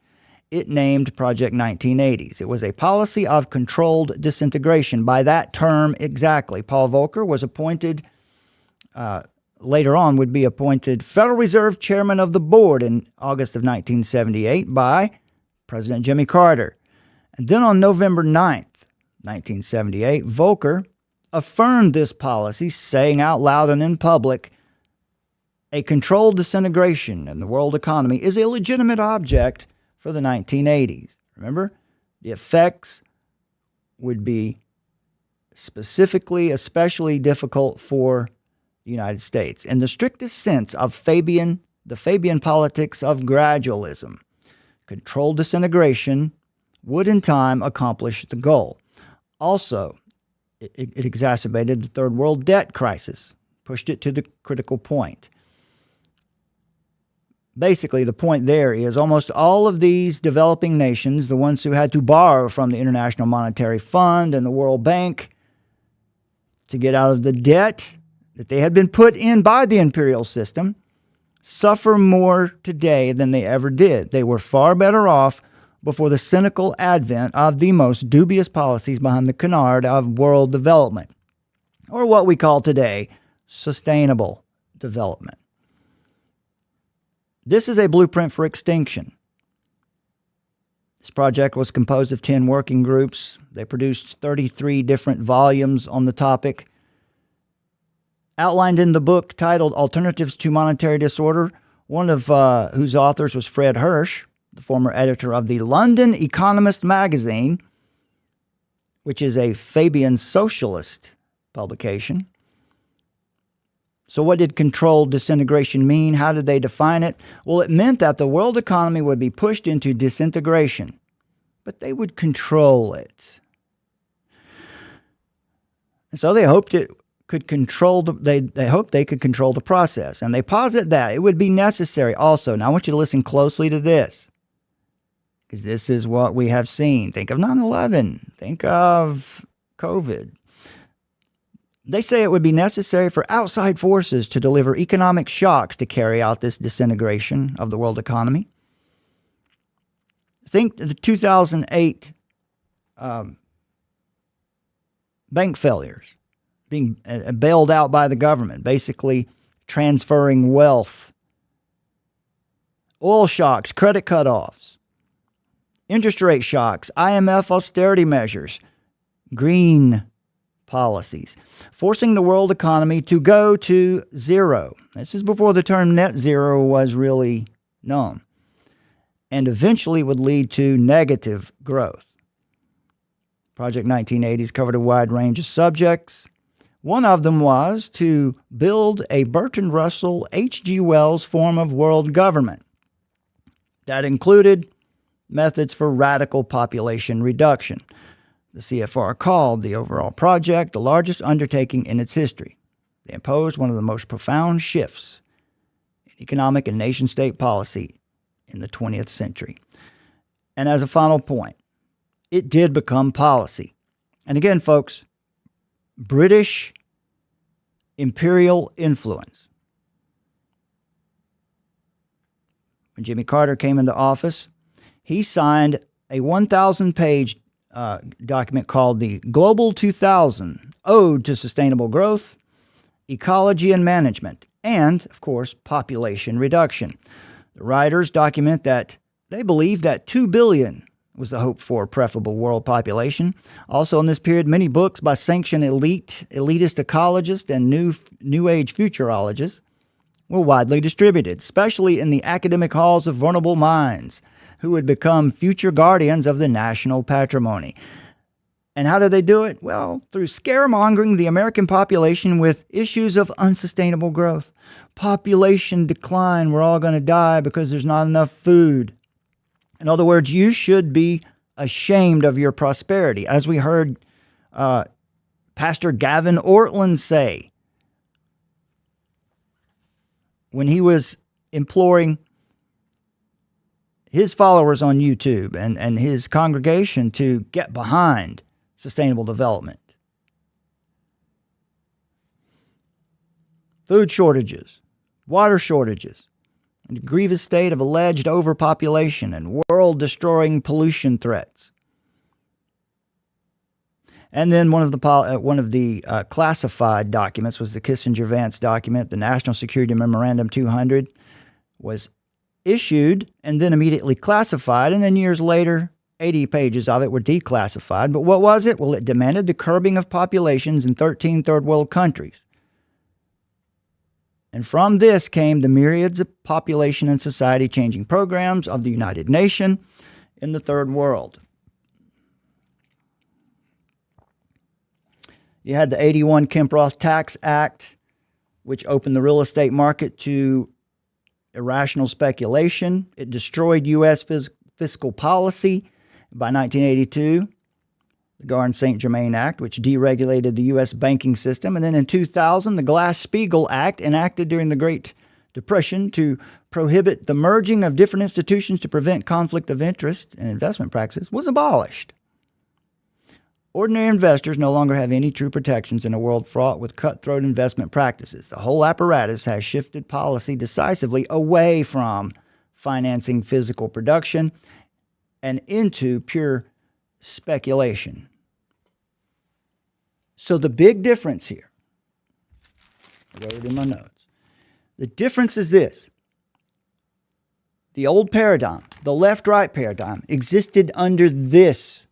it named Project 1980s. It was a policy of controlled disintegration. By that term exactly, Paul Volcker was appointed later on would be appointed Federal Reserve Chairman of the Board in August of 1978 by President Jimmy Carter. And then on November 9th, 1978, Volcker affirmed this policy, saying out loud and in public, a controlled disintegration in the world economy is a legitimate object for the 1980s. Remember, the effects would be specifically, especially difficult for the United States. In the strictest sense of the Fabian politics of gradualism, controlled disintegration would in time accomplish the goal. Also, it exacerbated the third world debt crisis, pushed it to the critical point. Basically, the point there is almost all of these developing nations, the ones who had to borrow from the International Monetary Fund and the World Bank to get out of the debt that they had been put in by the imperial system, suffer more today than they ever did. They were far better off before the cynical advent of the most dubious policies behind the canard of world development, or what we call today sustainable development. This is a blueprint for extinction. This project was composed of 10 working groups. They produced 33 different volumes on the topic. Outlined in the book titled Alternatives to Monetary Disorder, one of whose authors was Fred Hirsch, the former editor of the London Economist magazine, which is a Fabian socialist publication. So what did controlled disintegration mean? How did they define it? Well, it meant that the world economy would be pushed into disintegration, but they would control it. And so they hoped it could control they hoped they could control the process. And they posit that it would be necessary also. Now I want you to listen closely to this, because this is what we have seen. Think of 9/11. Think of COVID. They say it would be necessary for outside forces to deliver economic shocks to carry out this disintegration of the world economy. Think the 2008 bank failures, being bailed out by the government, basically transferring wealth. Oil shocks, credit cutoffs, interest rate shocks, IMF austerity measures, green policies, forcing the world economy to go to zero. This is before the term net zero was really known, and eventually would lead to negative growth. Project 1980s covered a wide range of subjects. One of them was to build a Bertrand Russell, H.G. Wells form of world government that included methods for radical population reduction. The CFR called the overall project the largest undertaking in its history. They imposed one of the most profound shifts in economic and nation-state policy in the 20th century. And as a final point, it did become policy. And again, folks, British imperial influence. When Jimmy Carter came into office, he signed a 1,000-page document called the Global 2000 Ode to Sustainable Growth, Ecology and Management, and, of course, Population Reduction. The writers document that they believe that 2 billion was the hoped for preferable world population. Also in this period, many books by sanctioned elitist ecologists and new age futurologists were widely distributed, especially in the academic halls of vulnerable minds who would become future guardians of the national patrimony. And how did they do it? Well, through scaremongering the American population with issues of unsustainable growth, population decline, we're all going to die because there's not enough food. In other words, you should be ashamed of your prosperity. As we heard Pastor Gavin Ortland say when he was imploring his followers on YouTube and his congregation to get behind sustainable development. Food shortages, water shortages, and a grievous state of alleged overpopulation and world-destroying pollution threats. And then one of the classified documents was the Kissinger-Vance document, the National Security Memorandum 200, was issued and then immediately classified, and then years later, 80 pages of it were declassified. But what was it? Well, it demanded the curbing of populations in 13 third world countries. And from this came the myriads of population and society-changing programs of the United Nations in the third world. You had the 81 Kemp-Roth Tax Act, which opened the real estate market to irrational speculation. It destroyed U.S. fiscal policy. By 1982, the Garn-St. Germain Act, which deregulated the U.S. banking system. And then in 2000, the Glass-Steagall Act, enacted during the Great Depression to prohibit the merging of different institutions to prevent conflict of interest and investment practices, was abolished. Ordinary investors no longer have any true protections in a world fraught with cutthroat investment practices. The whole apparatus has shifted policy decisively away from financing physical production and into pure speculation. So the big difference here, I wrote it in my notes. The difference is this. The old paradigm, the left-right paradigm, existed under this.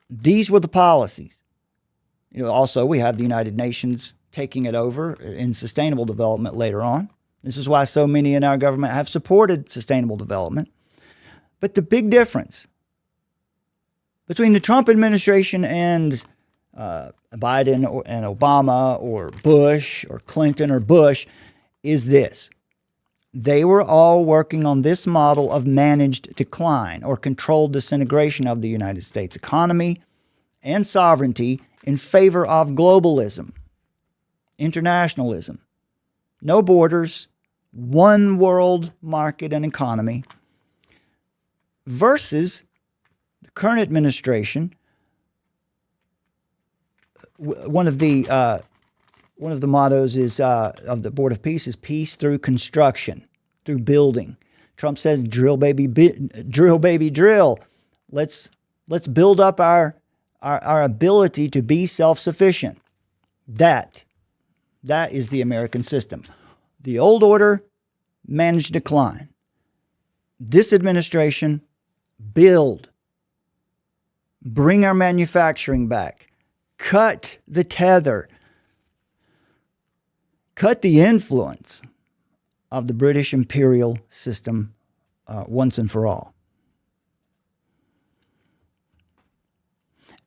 These were the policies. Also, we have the United Nations taking it over in sustainable development later on. This is why so many in our government have supported sustainable development. But the big difference between the Trump administration and Biden and Obama or Bush or Clinton or Bush is this. They were all working on this model of managed decline or controlled disintegration of the United States economy and sovereignty in favor of globalism, internationalism, no borders, one world market and economy, versus the current administration. One of the mottos is of the Board of Peace is peace through construction, through building. Trump says, "Drill, baby, drill, baby, drill." Let's build up our ability to be self-sufficient. That is the American system. The old order, managed decline. This administration, build, bring our manufacturing back, cut the tether, cut the influence of the British imperial system once and for all.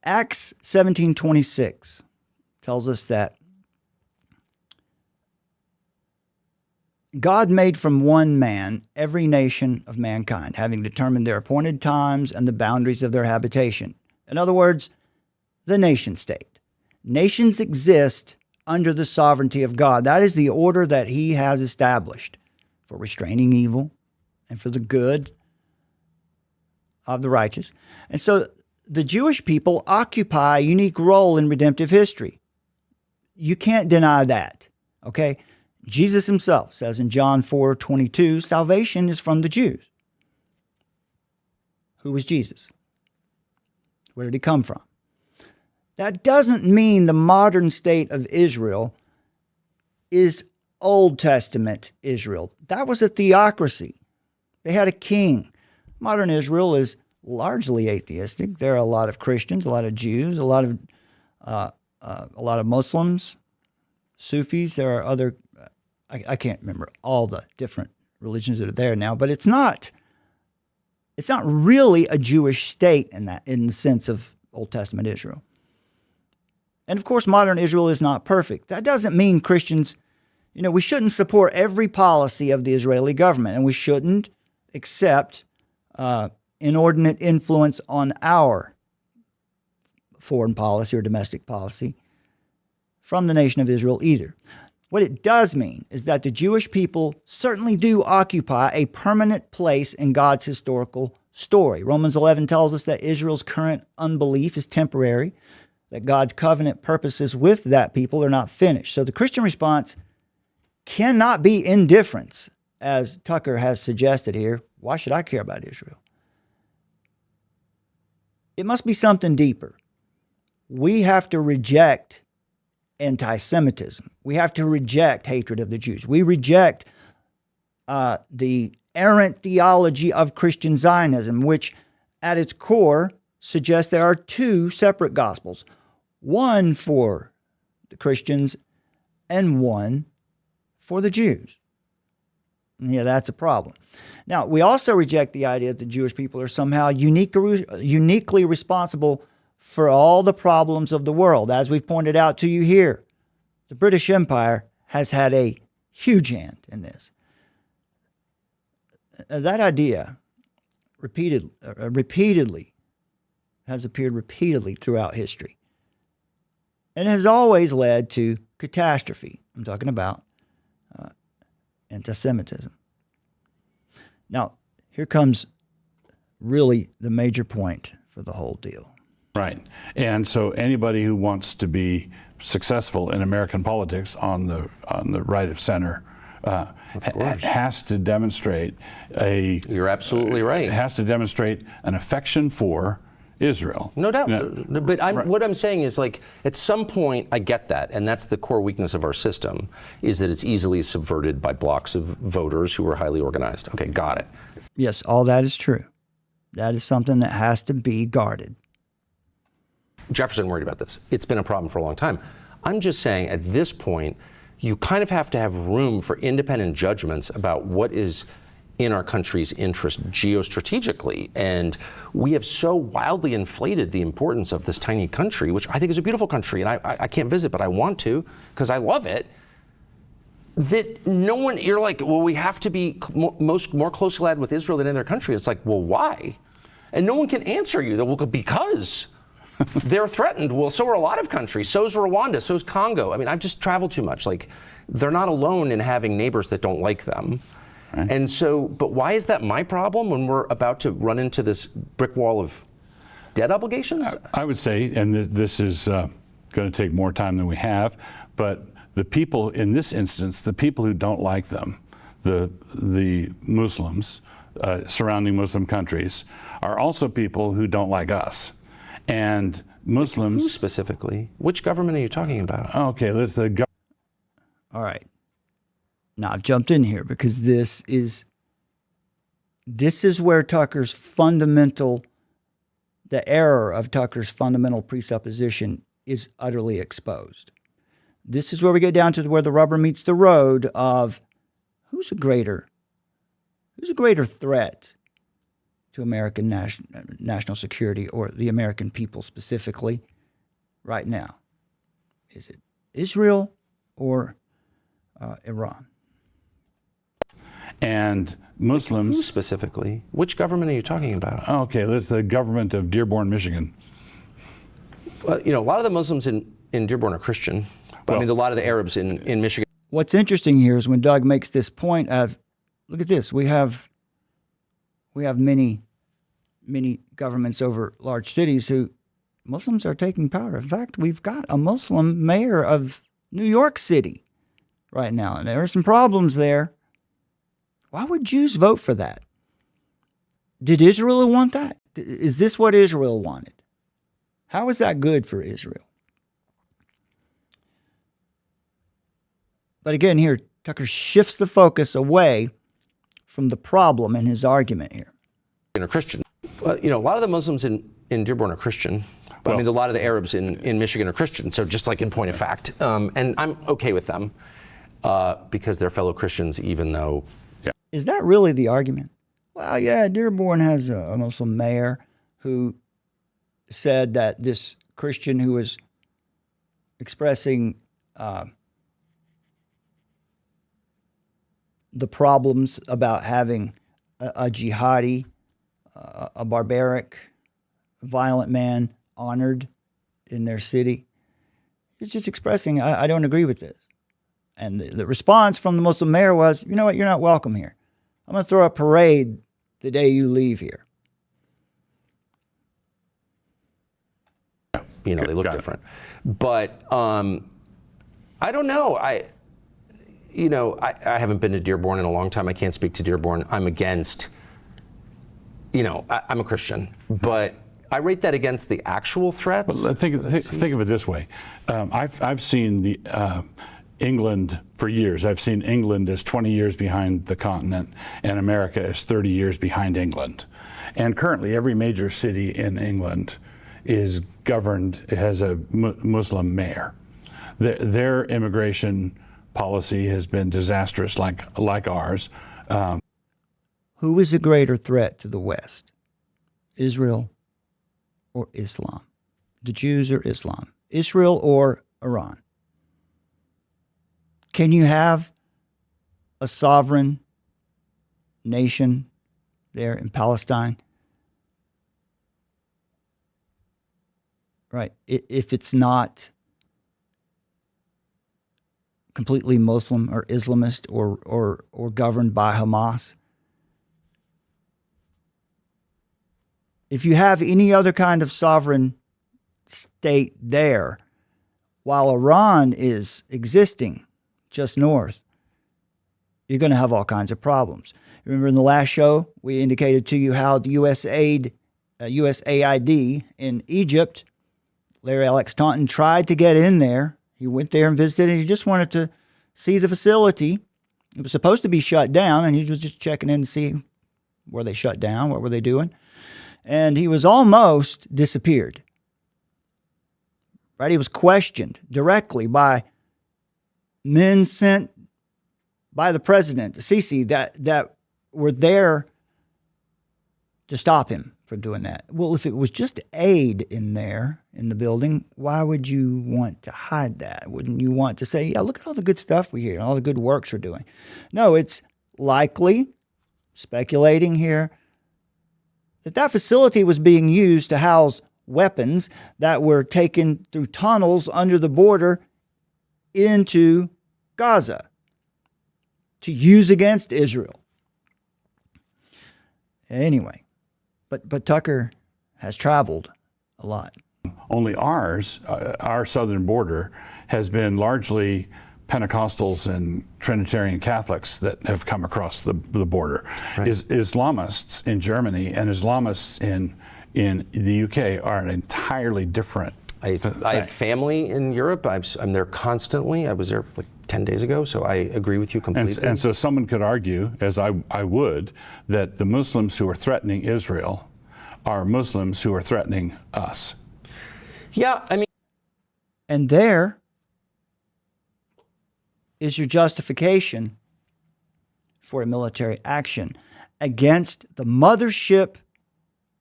Acts 17:26 tells us that God made from one man every nation of mankind, having determined their appointed times and the boundaries of their habitation. In other words, the nation state. Nations exist under the sovereignty of God. That is the order that he has established for restraining evil and for the good of the righteous. And so the Jewish people occupy a unique role in redemptive history. You can't deny that, okay? Jesus himself says in John 4:22, salvation is from the Jews. Who was Jesus? Where did he come from? That doesn't mean the modern state of Israel is Old Testament Israel. That was a theocracy. They had a king. Modern Israel is largely atheistic. There are a lot of Christians, a lot of Jews, a lot of Muslims, Sufis. There are other. I can't remember all the different religions that are there now, but it's not really a Jewish state in the sense of Old Testament Israel. And of course, modern Israel is not perfect. That doesn't mean Christians, we shouldn't support every policy of the Israeli government, and we shouldn't accept inordinate influence on our foreign policy or domestic policy from the nation of Israel either. What it does mean is that the Jewish people certainly do occupy a permanent place in God's historical story. Romans 11 tells us that Israel's current unbelief is temporary, that God's covenant purposes with that people are not finished. So the Christian response cannot be indifference, as Tucker has suggested here. Why should I care about Israel? It must be something deeper. We have to reject anti-Semitism. We have to reject hatred of the Jews. We reject the errant theology of Christian Zionism, which at its core suggests there are two separate gospels, one for the Christians and one for the Jews. Yeah, that's a problem. Now, we also reject the idea that the Jewish people are somehow uniquely responsible for all the problems of the world. As we've pointed out to you here, the British Empire has had a huge hand in this. That idea repeatedly has appeared repeatedly throughout history and has always led to catastrophe. I'm talking about anti-Semitism. Now, here comes really the major point for the whole deal. Right. And so anybody who wants to be successful in American politics on the right of center has to demonstrate You're absolutely right. Has to demonstrate an affection for Israel. No doubt. But what I'm saying is, like, at some point, I get that, and that's the core weakness of our system, is that it's easily subverted by blocks of voters who are highly organized. Okay, got it. Yes, all that is true. That is something that has to be guarded. Jefferson worried about this. It's been a problem for a long time. I'm just saying, at this point, you kind of have to have room for independent judgments about what is in our country's interest geostrategically. And we have so wildly inflated the importance of this tiny country, which I think is a beautiful country, and I can't visit, but I want to because I love it, that no one, you're like, well, we have to be more closely allied with Israel than any other country. It's like, well, why? And no one can answer you. Well, because they're threatened. Well, so are a lot of countries. So's Rwanda, so's Congo. I mean, I've just traveled too much. Like, they're not alone in having neighbors that don't like them. Right. And so, but why is that my problem when we're about to run into this brick wall of debt obligations? I would say, and this is going to take more time than we have, but the people in this instance, the people who don't like them, the Muslims, surrounding Muslim countries, are also people who don't like us. And Muslims... Who specifically? Which government are you talking about? Okay, let's the All right. Now I've jumped in here because this is where Tucker's fundamental, the error of Tucker's fundamental presupposition is utterly exposed. This is where we get down to where the rubber meets the road of who's a greater threat to American national security, or the American people specifically right now. Is it Israel or Iran? And Muslims... Who specifically? Which government are you talking about? Okay, that's the government of Dearborn, Michigan. Well, a lot of the Muslims in Dearborn are Christian. But I mean, a lot of the Arabs in Michigan. What's interesting here is when Doug makes this point of, look at this, we have many governments over large cities who Muslims are taking power. In fact, we've got a Muslim mayor of New York City right now, and there are some problems there. Why would Jews vote for that? Did Israel want that? Is this what Israel wanted? How is that good for Israel? But again, here, Tucker shifts the focus away from the problem in his argument here. Are Christian. Well, a lot of the Muslims in Dearborn are Christian. But I mean, a lot of the Arabs in Michigan are Christian. So just like in point of fact. And I'm okay with them because they're fellow Christians, even though... Yeah. Is that really the argument? Well, yeah, Dearborn has a Muslim mayor who said that this Christian who was expressing the problems about having a jihadi, a barbaric, violent man honored in their city. It's just expressing, I don't agree with this. And the response from the Muslim mayor was, you know what, you're not welcome here. I'm going to throw a parade the day you leave here. They look different. But I don't know. I haven't been to Dearborn in a long time. I can't speak to Dearborn. I'm against, I'm a Christian, but I rate that against the actual threats. Well, think of it this way. I've seen England for years. I've seen England as 20 years behind the continent, and America as 30 years behind England. And currently, every major city in England is governed, it has a Muslim mayor. Their immigration policy has been disastrous, like ours. Who is a greater threat to the West? Israel or Islam? The Jews or Islam? Israel or Iran? Can you have a sovereign nation there in Palestine? Right. If it's not completely Muslim or Islamist or governed by Hamas. If you have any other kind of sovereign state there, while Iran is existing just north, you're going to have all kinds of problems. Remember in the last show, we indicated to you how the USAID in Egypt, Larry Alex Taunton tried to get in there. He went there and visited, and he just wanted to see the facility. It was supposed to be shut down, and he was just checking in to see were they shut down, what were they doing. And he was almost disappeared. Right? He was questioned directly by men sent by the president, Sisi, that were there to stop him from doing that. Well, if it was just aid in there in the building, why would you want to hide that? Wouldn't you want to say, yeah, look at all the good stuff we hear and all the good works we're doing? No, it's likely, speculating here, that facility was being used to house weapons that were taken through tunnels under the border into Gaza to use against Israel. Anyway, but Tucker has traveled a lot. Only ours, our southern border, has been largely Pentecostals and Trinitarian Catholics that have come across the border. Right. Islamists in Germany and Islamists in the UK are an entirely different I have family in Europe. I'm there constantly. I was there like 10 days ago, so I agree with you completely. And so someone could argue, as I would, that the Muslims who are threatening Israel are Muslims who are threatening us. Yeah, I mean. And there is your justification for a military action against the mothership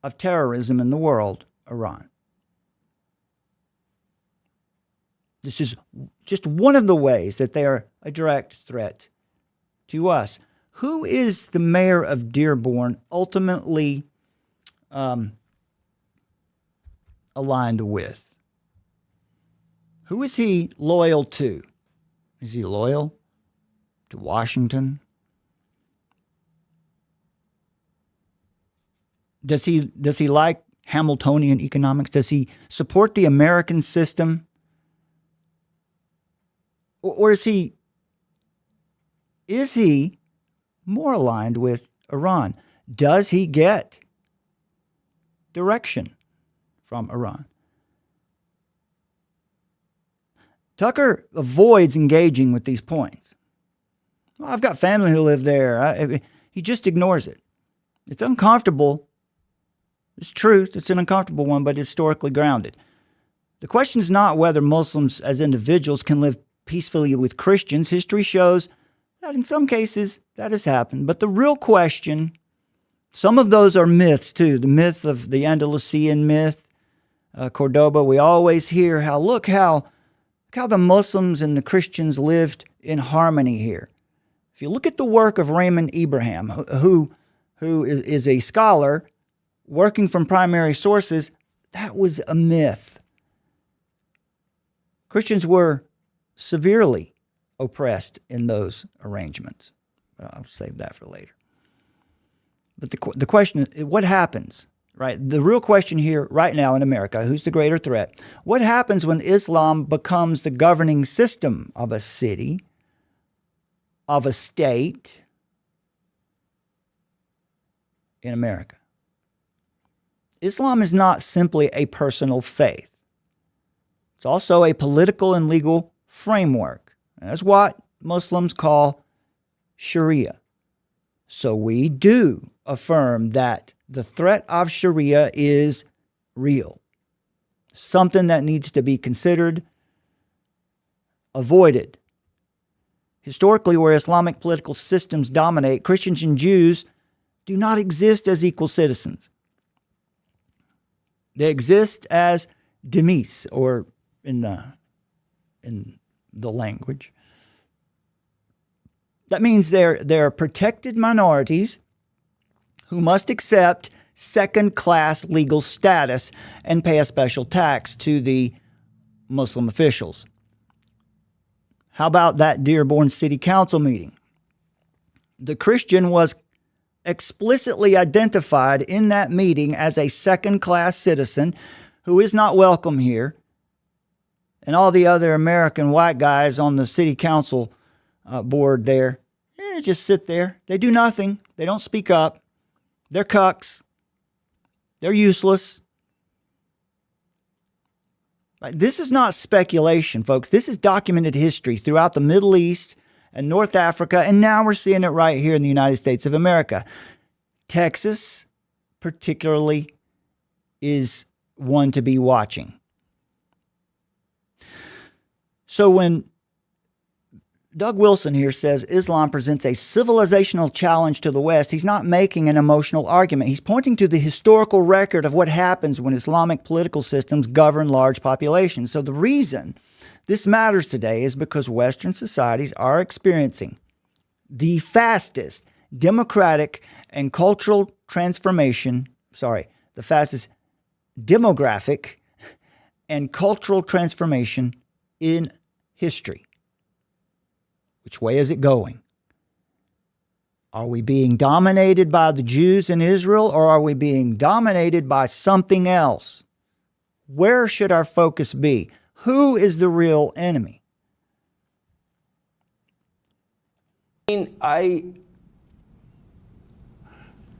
of terrorism in the world, Iran. This is just one of the ways that they are a direct threat to us. Who is the mayor of Dearborn ultimately aligned with? Who is he loyal to? Is he loyal to Washington? Does he like Hamiltonian economics? Does he support the American system? Or is he more aligned with Iran? Does he get direction from Iran? Tucker avoids engaging with these points. Well, I've got family who live there. He just ignores it. It's uncomfortable. It's truth. It's an uncomfortable one, but historically grounded. The question is not whether Muslims as individuals can live peacefully with Christians. History shows that in some cases that has happened. But the real question, some of those are myths too. The myth of the Andalusian myth, Cordoba. We always hear how the Muslims and the Christians lived in harmony here. If you look at the work of Raymond Abraham, who is a scholar working from primary sources, that was a myth. Christians were severely oppressed in those arrangements. I'll save that for later. But the question is, what happens, right? The real question here right now in America, who's the greater threat? What happens when Islam becomes the governing system of a city, of a state in America? Islam is not simply a personal faith. It's also a political and legal framework. And that's what Muslims call Sharia. So we do affirm that the threat of Sharia is real. Something that needs to be considered, avoided. Historically, where Islamic political systems dominate, Christians and Jews do not exist as equal citizens. They exist as demis, or in the language. That means they're protected minorities who must accept second-class legal status and pay a special tax to the Muslim officials. How about that Dearborn City Council meeting? The Christian was explicitly identified in that meeting as a second-class citizen who is not welcome here. And all the other American white guys on the city council board there, just sit there. They do nothing. They don't speak up. They're cucks. They're useless. This is not speculation, folks. This is documented history throughout the Middle East and North Africa, and now we're seeing it right here in the United States of America. Texas, particularly, is one to be watching. So when Doug Wilson here says Islam presents a civilizational challenge to the West. He's not making an emotional argument. He's pointing to the historical record of what happens when Islamic political systems govern large populations. So the reason this matters today is because Western societies are experiencing the fastest democratic and cultural transformation, the fastest demographic and cultural transformation in history. Which way is it going? Are we being dominated by the Jews in Israel, or are we being dominated by something else? Where should our focus be? Who is the real enemy?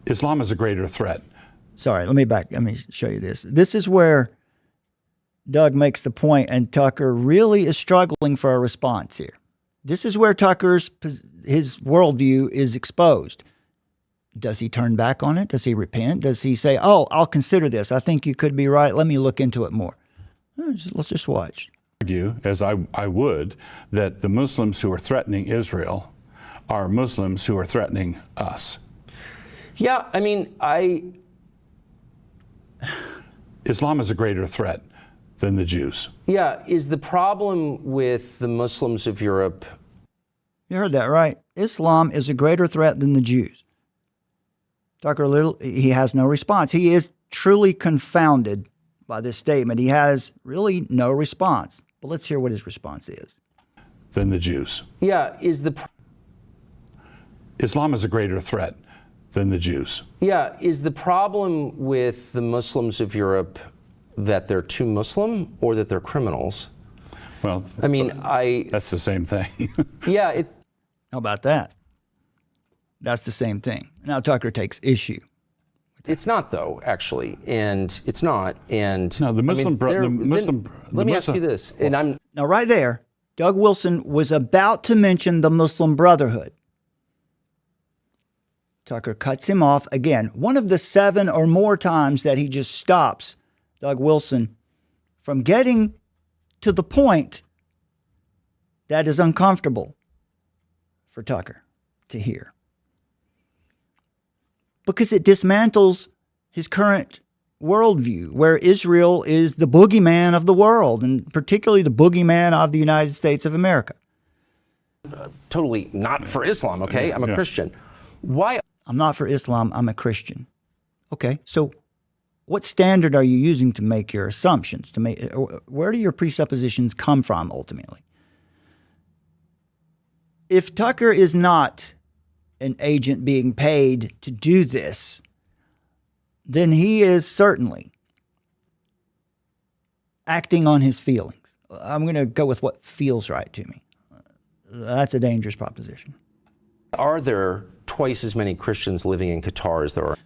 Islam is a greater threat. Sorry, let me show you this. This is where Doug makes the point, and Tucker really is struggling for a response here. This is where his worldview is exposed. Does he turn back on it? Does he repent? Does he say, oh, I'll consider this. I think you could be right. Let me look into it more. Let's just watch. Argue, as I would, that the Muslims who are threatening Israel are Muslims who are threatening us. Yeah, I mean, Islam is a greater threat than the Jews. Yeah, is the problem with the Muslims of Europe? You heard that right. Islam is a greater threat than the Jews. Tucker Little, he has no response. He is truly confounded by this statement. He has really no response. But let's hear what his response is. Than the Jews. Yeah, Islam is a greater threat than the Jews. Yeah, is the problem with the Muslims of Europe that they're too Muslim or that they're criminals? Well, I mean, that's the same thing. Yeah. How about that? That's the same thing. Now Tucker takes issue. It's not, though, actually, and it's not. And no, the Muslim. Let me ask you this, and now right there, Doug Wilson was about to mention the Muslim Brotherhood. Tucker cuts him off again. One of the 7 or more times that he just stops Doug Wilson from getting to the point that is uncomfortable for Tucker to hear. Because it dismantles his current worldview, where Israel is the boogeyman of the world, and particularly the boogeyman of the United States of America. Totally not for Islam, okay? I'm a Christian. Why? I'm not for Islam, I'm a Christian. Okay, so what standard are you using to make your assumptions? Where do your presuppositions come from ultimately? If Tucker is not an agent being paid to do this, then he is certainly acting on his feelings. I'm going to go with what feels right to me. That's a dangerous proposition. Are there twice as many Christians living in Qatar as there are?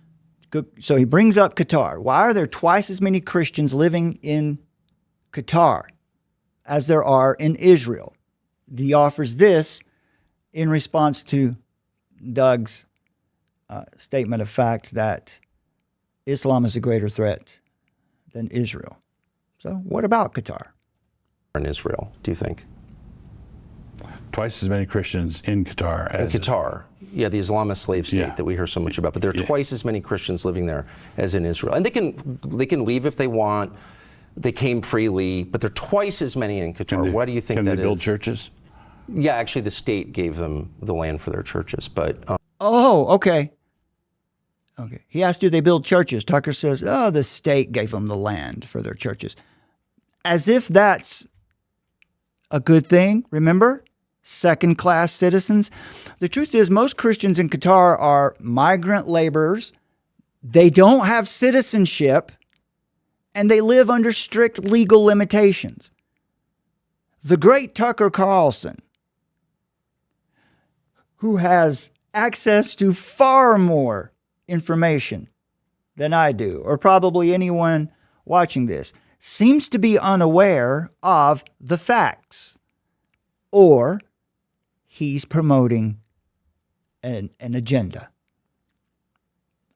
So he brings up Qatar. Why are there twice as many Christians living in Qatar as there are in Israel? He offers this in response to Doug's statement of fact that Islam is a greater threat than Israel. So what about Qatar? In Israel, do you think? Twice as many Christians in Qatar as Qatar. Yeah, the Islamist slave state that we hear so much about. But there are twice as many Christians living there as in Israel. And they can leave if they want. They came freely, but there are twice as many in Qatar. Why do you think that is? Can they build churches? Yeah, actually, the state gave them the land for their churches. But okay. He asked, do they build churches? Tucker says, the state gave them the land for their churches. As if that's a good thing, remember? Second-class citizens. The truth is, most Christians in Qatar are migrant laborers. They don't have citizenship, and they live under strict legal limitations. The great Tucker Carlson, who has access to far more information than I do, or probably anyone watching this, seems to be unaware of the facts, or he's promoting an agenda.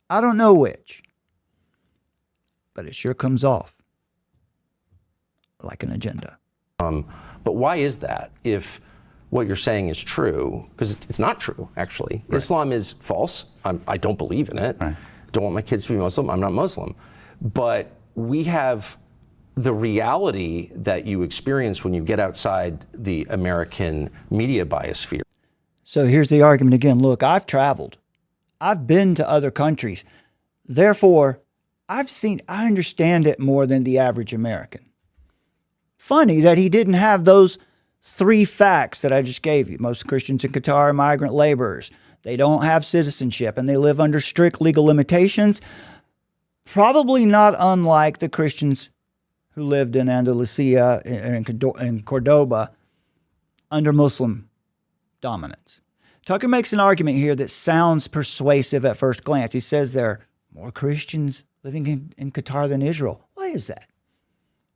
I don't know which, but it sure comes off like an agenda. But why is that? If what you're saying is true, because it's not true, actually. Right. Islam is false. I don't believe in it. Right. Don't want my kids to be Muslim. I'm not Muslim. But we have the reality that you experience when you get outside the American media biosphere. So here's the argument again. Look, I've traveled. I've been to other countries. Therefore, I understand it more than the average American. Funny that he didn't have those 3 facts that I just gave you. Most Christians in Qatar are migrant laborers. They don't have citizenship and they live under strict legal limitations. Probably not unlike the Christians who lived in Andalusia and Cordoba under Muslim dominance. Tucker makes an argument here that sounds persuasive at first glance. He says there are more Christians living in Qatar than Israel. Why is that?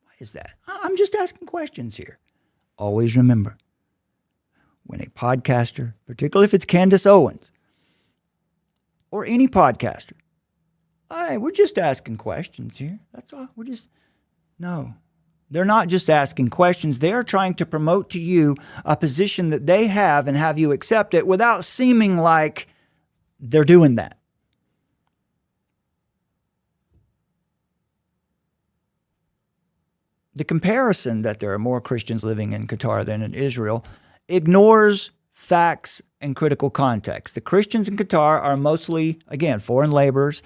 Why is that? I'm just asking questions here. Always remember, when a podcaster, particularly if it's Candace Owens, or any podcaster, we're just asking questions here. That's all. No. They're not just asking questions. They are trying to promote to you a position that they have and have you accept it without seeming like they're doing that. The comparison that there are more Christians living in Qatar than in Israel ignores facts and critical context. The Christians in Qatar are mostly, again, foreign laborers.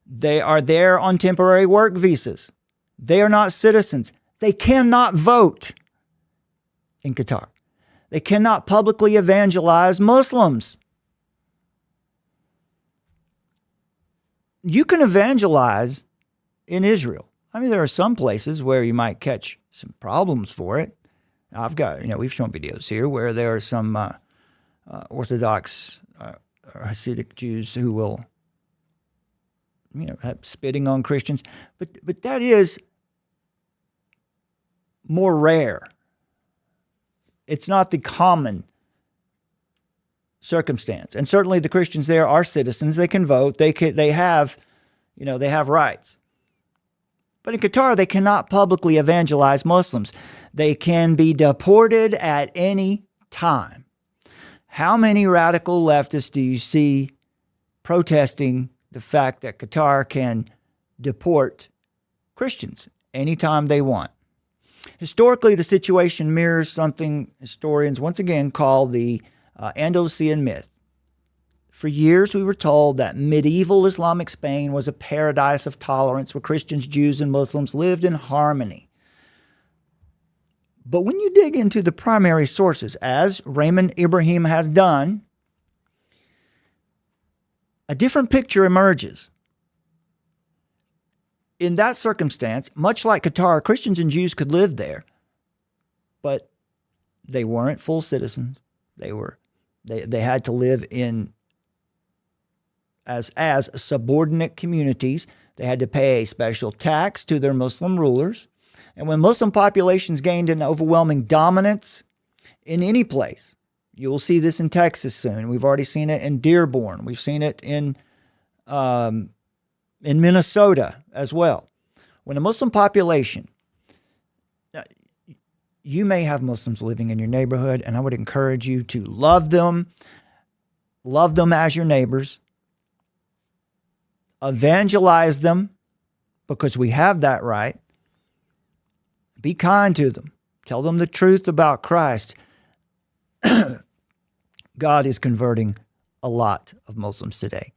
They are there on temporary work visas. They are not citizens. They cannot vote in Qatar. They cannot publicly evangelize Muslims. You can evangelize in Israel. I mean, there are some places where you might catch some problems for it. I've got, we've shown videos here where there are some Orthodox or Hasidic Jews who will, have spitting on Christians. But that is more rare. It's not the common circumstance. And certainly the Christians there are citizens. They can vote. They have rights. But in Qatar, they cannot publicly evangelize Muslims. They can be deported at any time. How many radical leftists do you see protesting the fact that Qatar can deport Christians anytime they want? Historically, the situation mirrors something historians once again call the Andalusian myth. For years, we were told that medieval Islamic Spain was a paradise of tolerance where Christians, Jews, and Muslims lived in harmony. But when you dig into the primary sources, as Raymond Ibrahim has done, a different picture emerges. In that circumstance, much like Qatar, Christians and Jews could live there, but they weren't full citizens. They had to live in as subordinate communities. They had to pay a special tax to their Muslim rulers. And when Muslim populations gained an overwhelming dominance in any place, you will see this in Texas soon. We've already seen it in Dearborn. We've seen it in Minnesota as well. When a Muslim population, you may have Muslims living in your neighborhood, and I would encourage you to love them as your neighbors, evangelize them, because we have that right. Be kind to them. Tell them the truth about Christ. God is converting a lot of Muslims today,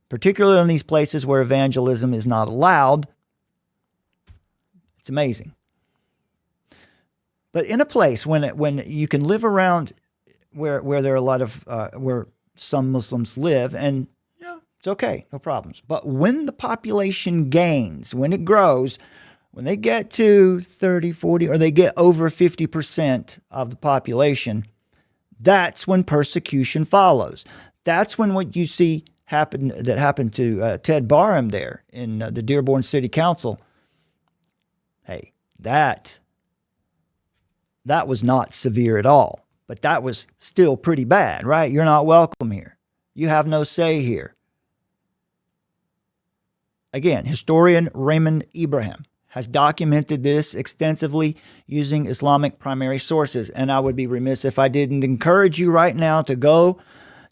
particularly in these places where evangelism is not allowed. It's amazing. But in a place when you can live around where there are a lot of where some Muslims live, and it's okay, no problems. But when the population gains, when it grows, when they get to 30, 40, or they get over 50% of the population, that's when persecution follows. That's when what you see happened to Ted Barham there in the Dearborn City Council. Hey, that was not severe at all, but that was still pretty bad, right? You're not welcome here. You have no say here. Again, historian Raymond Ibrahim has documented this extensively using Islamic primary sources. And I would be remiss if I didn't encourage you right now to go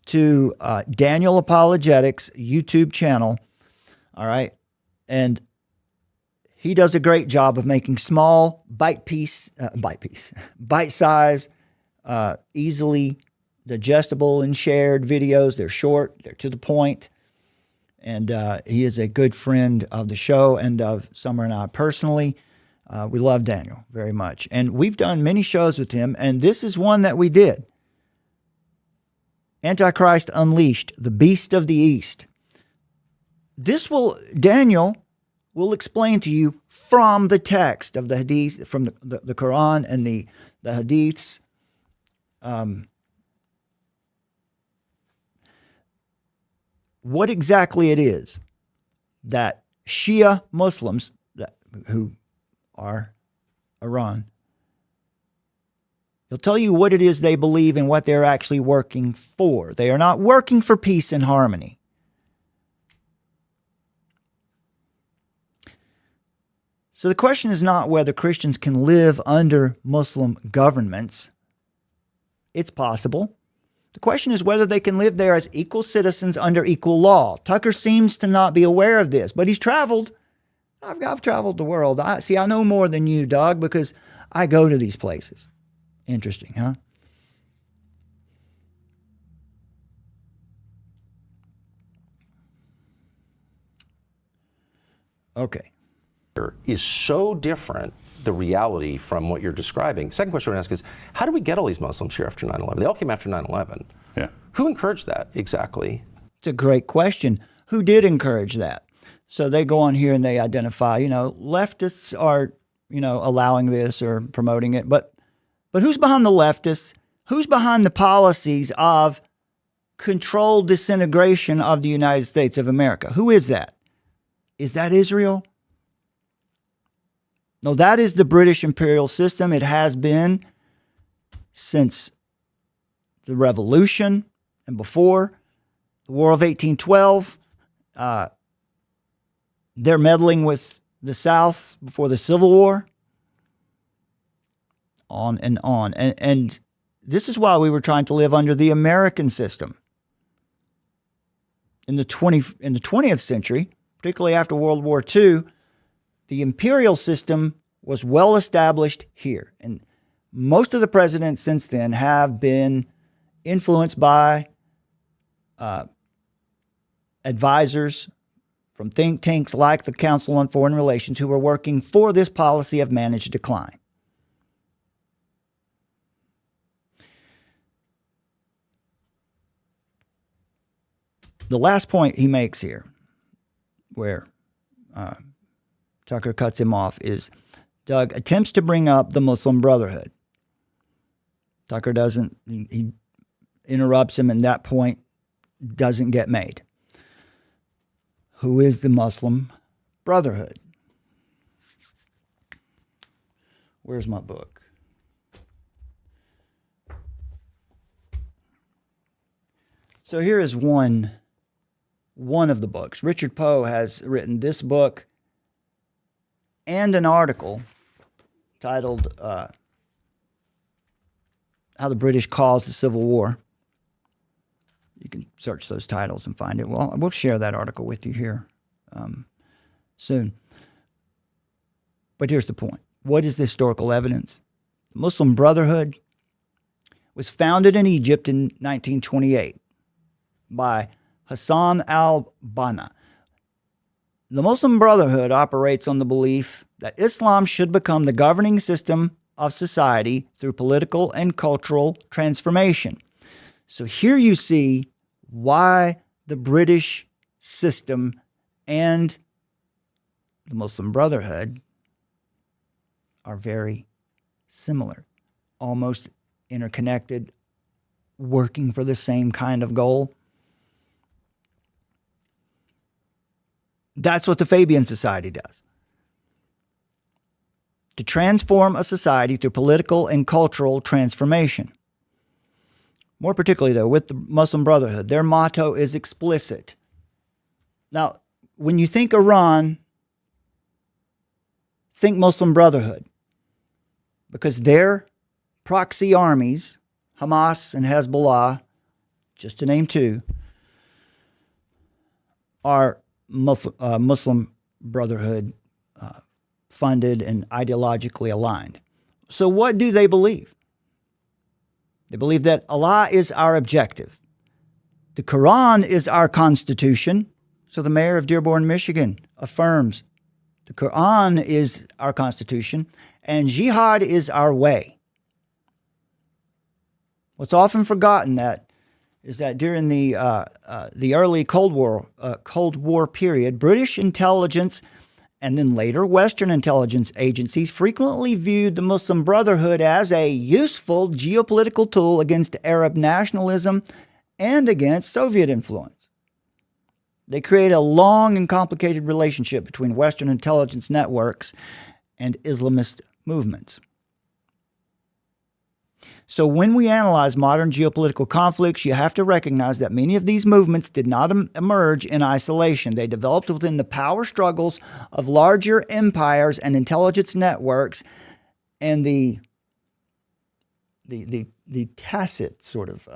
to Daniel Apologetics YouTube channel. All right. And he does a great job of making small, bite-size, easily digestible and shared videos. They're short, they're to the point. And he is a good friend of the show and of Summer and I personally. We love Daniel very much. And we've done many shows with him, and this is one that we did. Antichrist Unleashed, the Beast of the East. Daniel will explain to you from the text of the Hadith, from the Quran and the Hadiths, what exactly it is that Shia Muslims, who are Iran, he'll tell you what it is they believe and what they're actually working for. They are not working for peace and harmony. So the question is not whether Christians can live under Muslim governments. It's possible. The question is whether they can live there as equal citizens under equal law. Tucker seems to not be aware of this, but he's traveled. I've traveled the world. I know more than you, Doug, because I go to these places. Interesting, huh? Okay. Is so different, the reality, from what you're describing. The second question I want to ask is, how do we get all these Muslims here after 9/11? They all came after 9/11. Yeah. Who encouraged that exactly? It's a great question. Who did encourage that? So they go on here and they identify, leftists are, allowing this or promoting it. But who's behind the leftists? Who's behind the policies of controlled disintegration of the United States of America? Who is that? Is that Israel? No, that is the British imperial system. It has been since the Revolution and before the War of 1812. They're meddling with the South before the Civil War. On and on. And this is why we were trying to live under the American system. In the 20th century, particularly after World War II, the imperial system was well established here. And most of the presidents since then have been influenced by advisors from think tanks like the Council on Foreign Relations who were working for this policy of managed decline. The last point he makes here, where Tucker cuts him off, is Doug attempts to bring up the Muslim Brotherhood. Tucker doesn't, he interrupts him, and that point doesn't get made. Who is the Muslim Brotherhood? Where's my book? So here is one of the books. Richard Poe has written this book and an article titled How the British Caused the Civil War. You can search those titles and find it. Well, we'll share that article with you here soon. But here's the point. What is the historical evidence? The Muslim Brotherhood was founded in Egypt in 1928 by Hassan al-Banna. The Muslim Brotherhood operates on the belief that Islam should become the governing system of society through political and cultural transformation. So here you see why the British system and the Muslim Brotherhood are very similar, almost interconnected, working for the same kind of goal. That's what the Fabian Society does. To transform a society through political and cultural transformation. More particularly, though, with the Muslim Brotherhood, their motto is explicit. Now, when you think Iran, think Muslim Brotherhood, because their proxy armies, Hamas and Hezbollah, just to name two, are Muslim Brotherhood funded and ideologically aligned. So what do they believe? They believe that Allah is our objective. The Quran is our constitution. So the mayor of Dearborn, Michigan affirms the Quran is our constitution and jihad is our way. What's often forgotten is that during the early Cold War period, British intelligence and then later Western intelligence agencies frequently viewed the Muslim Brotherhood as a useful geopolitical tool against Arab nationalism and against Soviet influence. They create a long and complicated relationship between Western intelligence networks and Islamist movements. So when we analyze modern geopolitical conflicts, you have to recognize that many of these movements did not emerge in isolation. They developed within the power struggles of larger empires and intelligence networks, and the tacit sort of,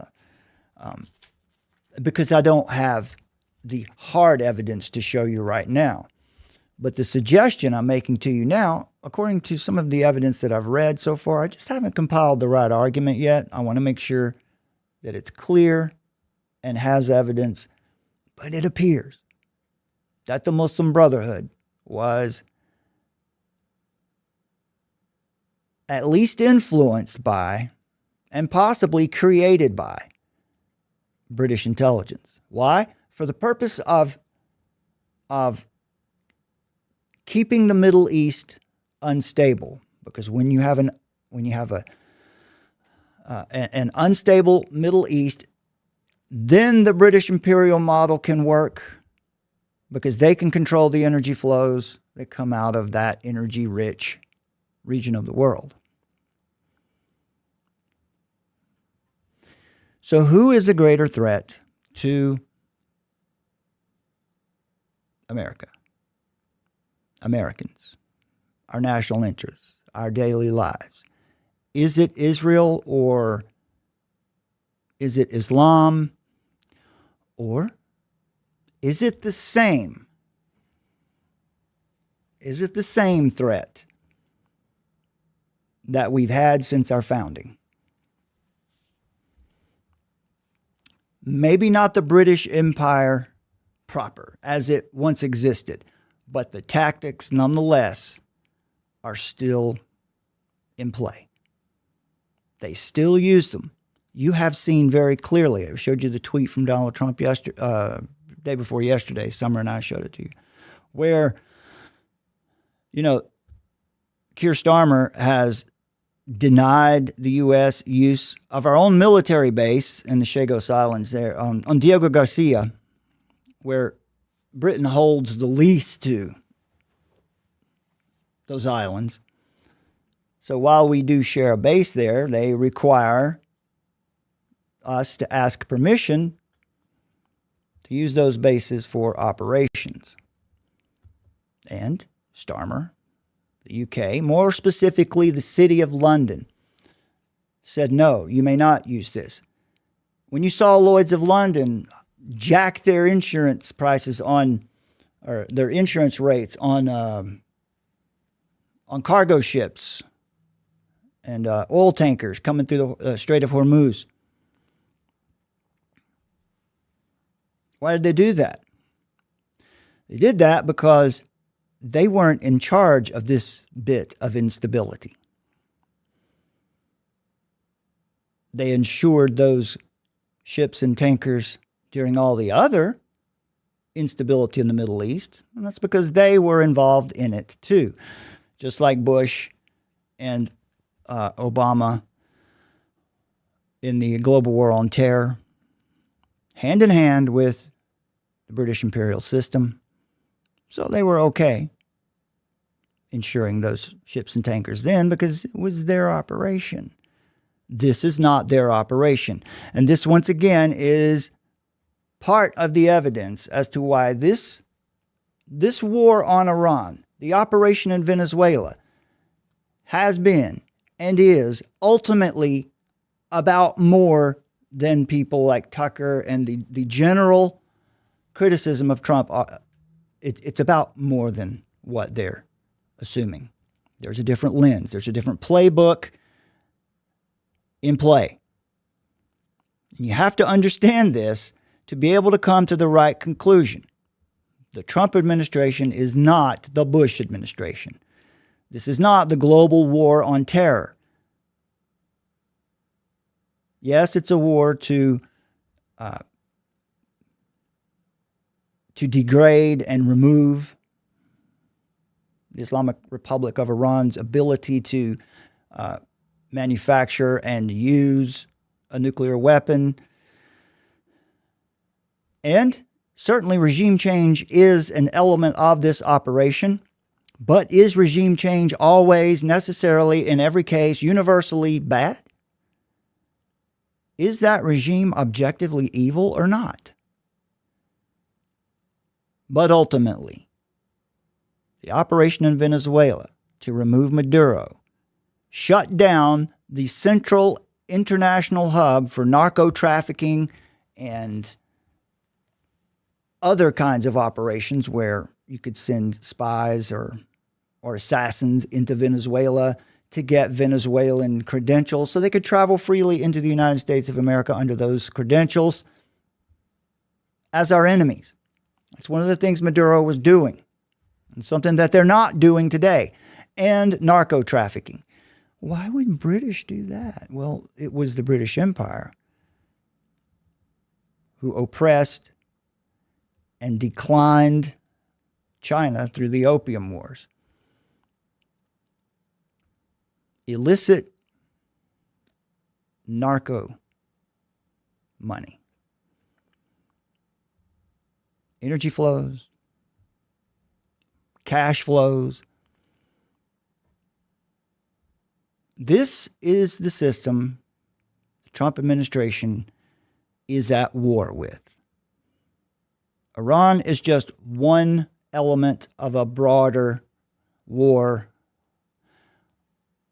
because I don't have the hard evidence to show you right now. But the suggestion I'm making to you now, according to some of the evidence that I've read so far, I just haven't compiled the right argument yet. I want to make sure that it's clear and has evidence. But it appears that the Muslim Brotherhood was at least influenced by and possibly created by British intelligence. Why? For the purpose of keeping the Middle East unstable, because when you have an unstable Middle East, then the British imperial model can work because they can control the energy flows that come out of that energy-rich region of the world. So who is a greater threat to America? Americans, our national interests, our daily lives. Is it Israel or is it Islam? Or is it the same? Is it the same threat that we've had since our founding? Maybe not the British Empire proper, as it once existed, but the tactics, nonetheless, are still in play. They still use them. You have seen very clearly, I showed you the tweet from Donald Trump day before yesterday, Summer and I showed it to you, where, Keir Starmer has denied the U.S. use of our own military base in the Chagos Islands there on Diego Garcia, where Britain holds the lease to those islands. So while we do share a base there, they require us to ask permission to use those bases for operations. And Starmer, the UK, more specifically the City of London, said, no, you may not use this. When you saw Lloyd's of London jack their insurance prices or their insurance rates on cargo ships and oil tankers coming through the Strait of Hormuz. Why did they do that? They did that because they weren't in charge of this bit of instability. They insured those ships and tankers during all the other instability in the Middle East, and that's because they were involved in it too. Just like Bush and Obama in the global war on terror, hand in hand with the British imperial system. So they were okay insuring those ships and tankers then because it was their operation. This is not their operation. And this, once again, is part of the evidence as to why this war on Iran, the operation in Venezuela has been and is ultimately about more than people like Tucker and the general criticism of Trump. It's about more than what they're assuming. There's a different lens. There's a different playbook in play. And you have to understand this to be able to come to the right conclusion. The Trump administration is not the Bush administration. This is not the global war on terror. Yes, it's a war to degrade and remove the Islamic Republic of Iran's ability to manufacture and use a nuclear weapon. And certainly regime change is an element of this operation. But is regime change always necessarily, in every case, universally bad? Is that regime objectively evil or not? But ultimately, the operation in Venezuela to remove Maduro shut down the central international hub for narco trafficking and other kinds of operations where you could send spies or assassins into Venezuela to get Venezuelan credentials so they could travel freely into the United States of America under those credentials as our enemies. That's one of the things Maduro was doing, and something that they're not doing today. And narco trafficking. Why would British do that? Well, it was the British Empire who oppressed and declined China through the Opium Wars. Illicit narco money. Energy flows, cash flows. This is the system the Trump administration is at war with. Iran is just one element of a broader war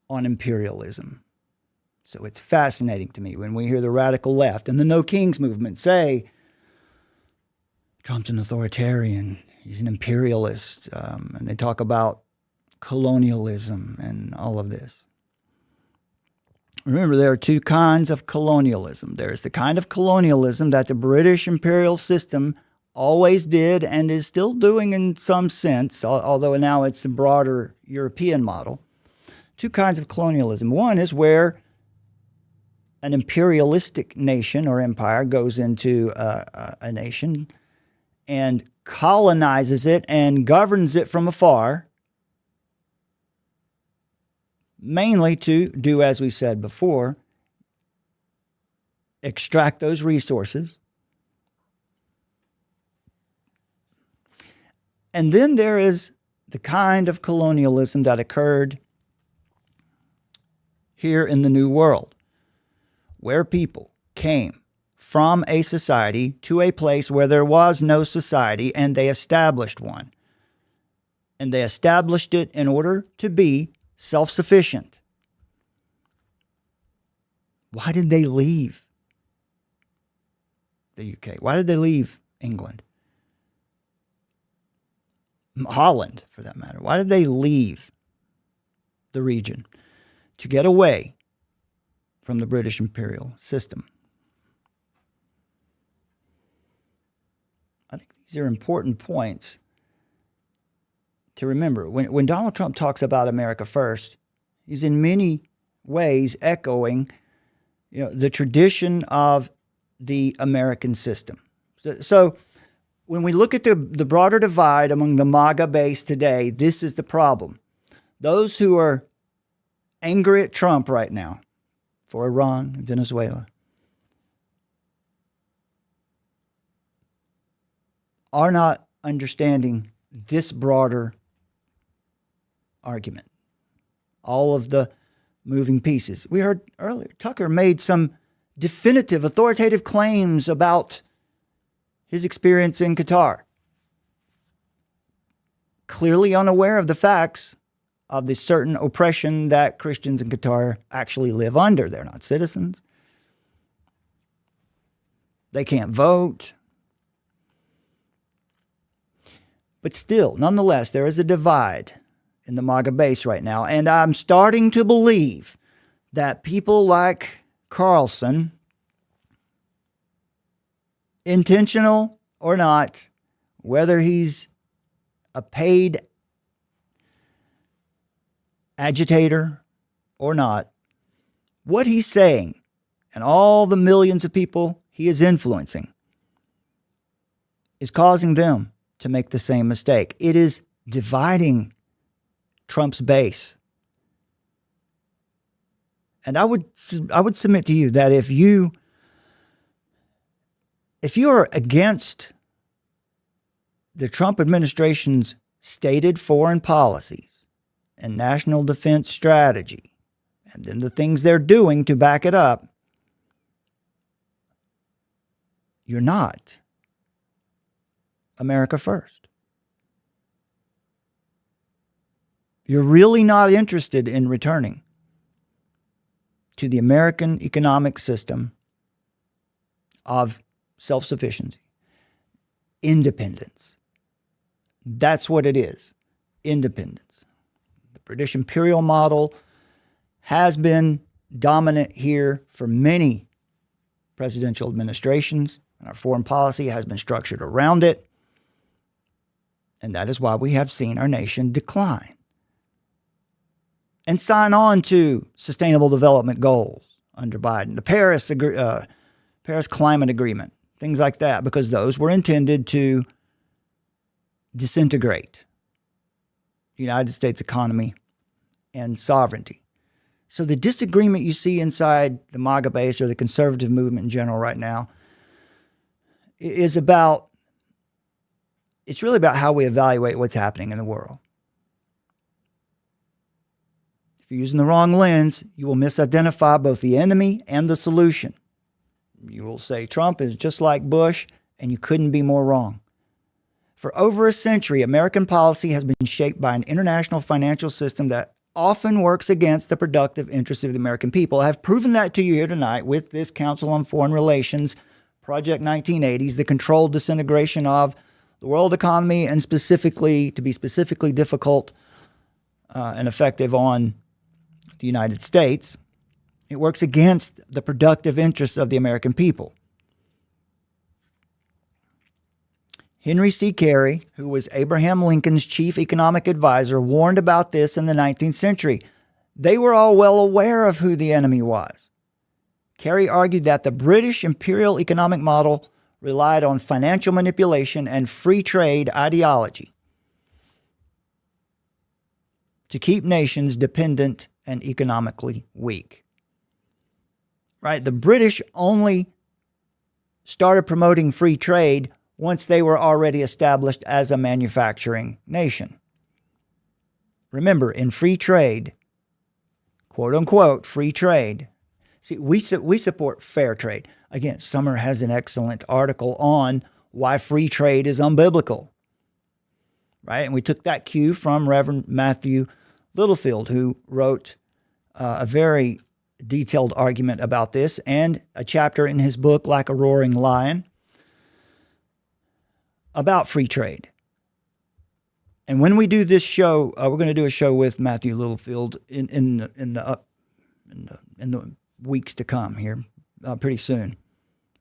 on imperialism. So it's fascinating to me when we hear the radical left and the No Kings movement say, Trump's an authoritarian, he's an imperialist, and they talk about colonialism and all of this. Remember, there are two kinds of colonialism. There's the kind of colonialism that the British imperial system always did and is still doing in some sense, although now it's the broader European model. Two kinds of colonialism. One is where an imperialistic nation or empire goes into a nation and colonizes it and governs it from afar, mainly to do, as we said before, extract those resources. And then there is the kind of colonialism that occurred here in the New World, where people came from a society to a place where there was no society, and they established one. And they established it in order to be self-sufficient. Why did they leave the UK? Why did they leave England? Holland, for that matter. Why did they leave the region? To get away from the British imperial system. I think these are important points to remember. When Donald Trump talks about America first, he's in many ways echoing, the tradition of the American system. So when we look at the broader divide among the MAGA base today, this is the problem. Those who are angry at Trump right now for Iran and Venezuela are not understanding this broader argument. All of the moving pieces. We heard earlier, Tucker made some definitive, authoritative claims about his experience in Qatar. clearly unaware of the facts of the certain oppression that Christians in Qatar actually live under. They're not citizens. They can't vote. But still, nonetheless, there is a divide in the MAGA base right now. And I'm starting to believe that people like Carlson, intentional or not, whether he's a paid agitator or not, what he's saying and all the millions of people he is influencing is causing them to make the same mistake. It is dividing Trump's base. And I would submit to you that if you are against the Trump administration's stated foreign policies and national defense strategy, and then the things they're doing to back it up, you're not America first. You're really not interested in returning to the American economic system of self-sufficiency, independence. That's what it is, independence. The British imperial model has been dominant here for many presidential administrations, and our foreign policy has been structured around it. And that is why we have seen our nation decline and sign on to sustainable development goals under Biden, the Paris Climate Agreement, things like that, because those were intended to disintegrate the United States economy and sovereignty. So the disagreement you see inside the MAGA base or the conservative movement in general right now is it's really about how we evaluate what's happening in the world. If you're using the wrong lens, you will misidentify both the enemy and the solution. You will say Trump is just like Bush, and you couldn't be more wrong. For over a century, American policy has been shaped by an international financial system that often works against the productive interests of the American people. I have proven that to you here tonight with this Council on Foreign Relations, Project 1980s, the controlled disintegration of the world economy, and specifically, to be specifically difficult and effective on the United States. It works against the productive interests of the American people. Henry C. Carey, who was Abraham Lincoln's chief economic advisor, warned about this in the 19th century. They were all well aware of who the enemy was. Carey argued that the British imperial economic model relied on financial manipulation and free trade ideology to keep nations dependent and economically weak. Right? The British only started promoting free trade once they were already established as a manufacturing nation. Remember, in free trade, quote unquote, free trade. See, we support fair trade. Again, Summer has an excellent article on why free trade is unbiblical. Right? And we took that cue from Reverend Matthew Littlefield, who wrote a very detailed argument about this and a chapter in his book, Like a Roaring Lion, about free trade. And when we do this show, we're going to do a show with Matthew Littlefield in the weeks to come here, pretty soon.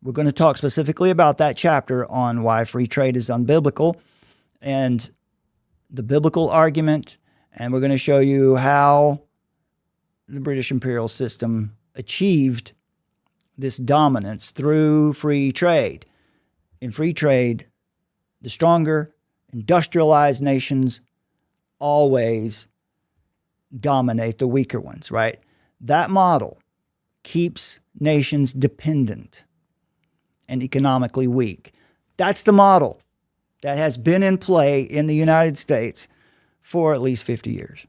We're going to talk specifically about that chapter on why free trade is unbiblical and the biblical argument, and we're going to show you how the British imperial system achieved this dominance through free trade. In free trade, the stronger, industrialized nations always dominate the weaker ones, right? That model keeps nations dependent and economically weak. That's the model that has been in play in the United States for at least 50 years.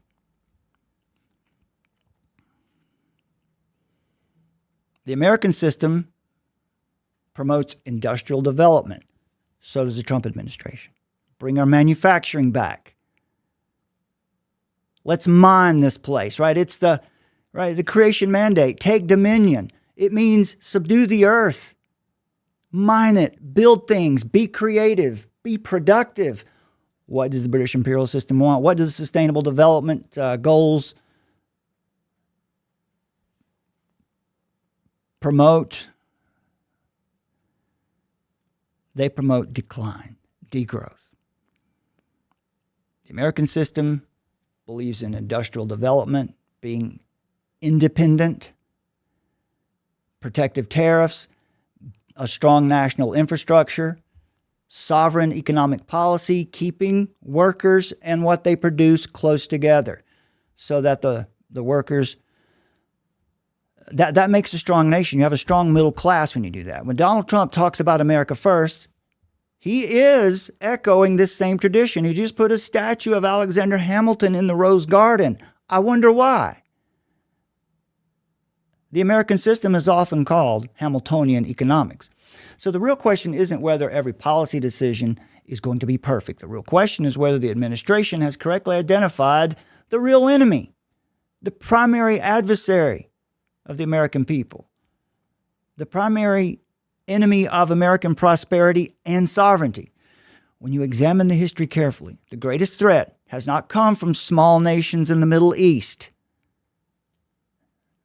The American system promotes industrial development. So does the Trump administration. Bring our manufacturing back. Let's mine this place, right? It's the creation mandate. Take dominion. It means subdue the earth. Mine it. Build things. Be creative. Be productive. What does the British imperial system want? What do the sustainable development goals promote? They promote decline, degrowth. The American system believes in industrial development, being independent, protective tariffs, a strong national infrastructure, sovereign economic policy, keeping workers and what they produce close together so that the workers, that makes a strong nation. You have a strong middle class when you do that. When Donald Trump talks about America first, he is echoing this same tradition. He just put a statue of Alexander Hamilton in the Rose Garden. I wonder why. The American system is often called Hamiltonian economics. So the real question isn't whether every policy decision is going to be perfect. The real question is whether the administration has correctly identified the real enemy, the primary adversary of the American people, the primary enemy of American prosperity and sovereignty. When you examine the history carefully, the greatest threat has not come from small nations in the Middle East,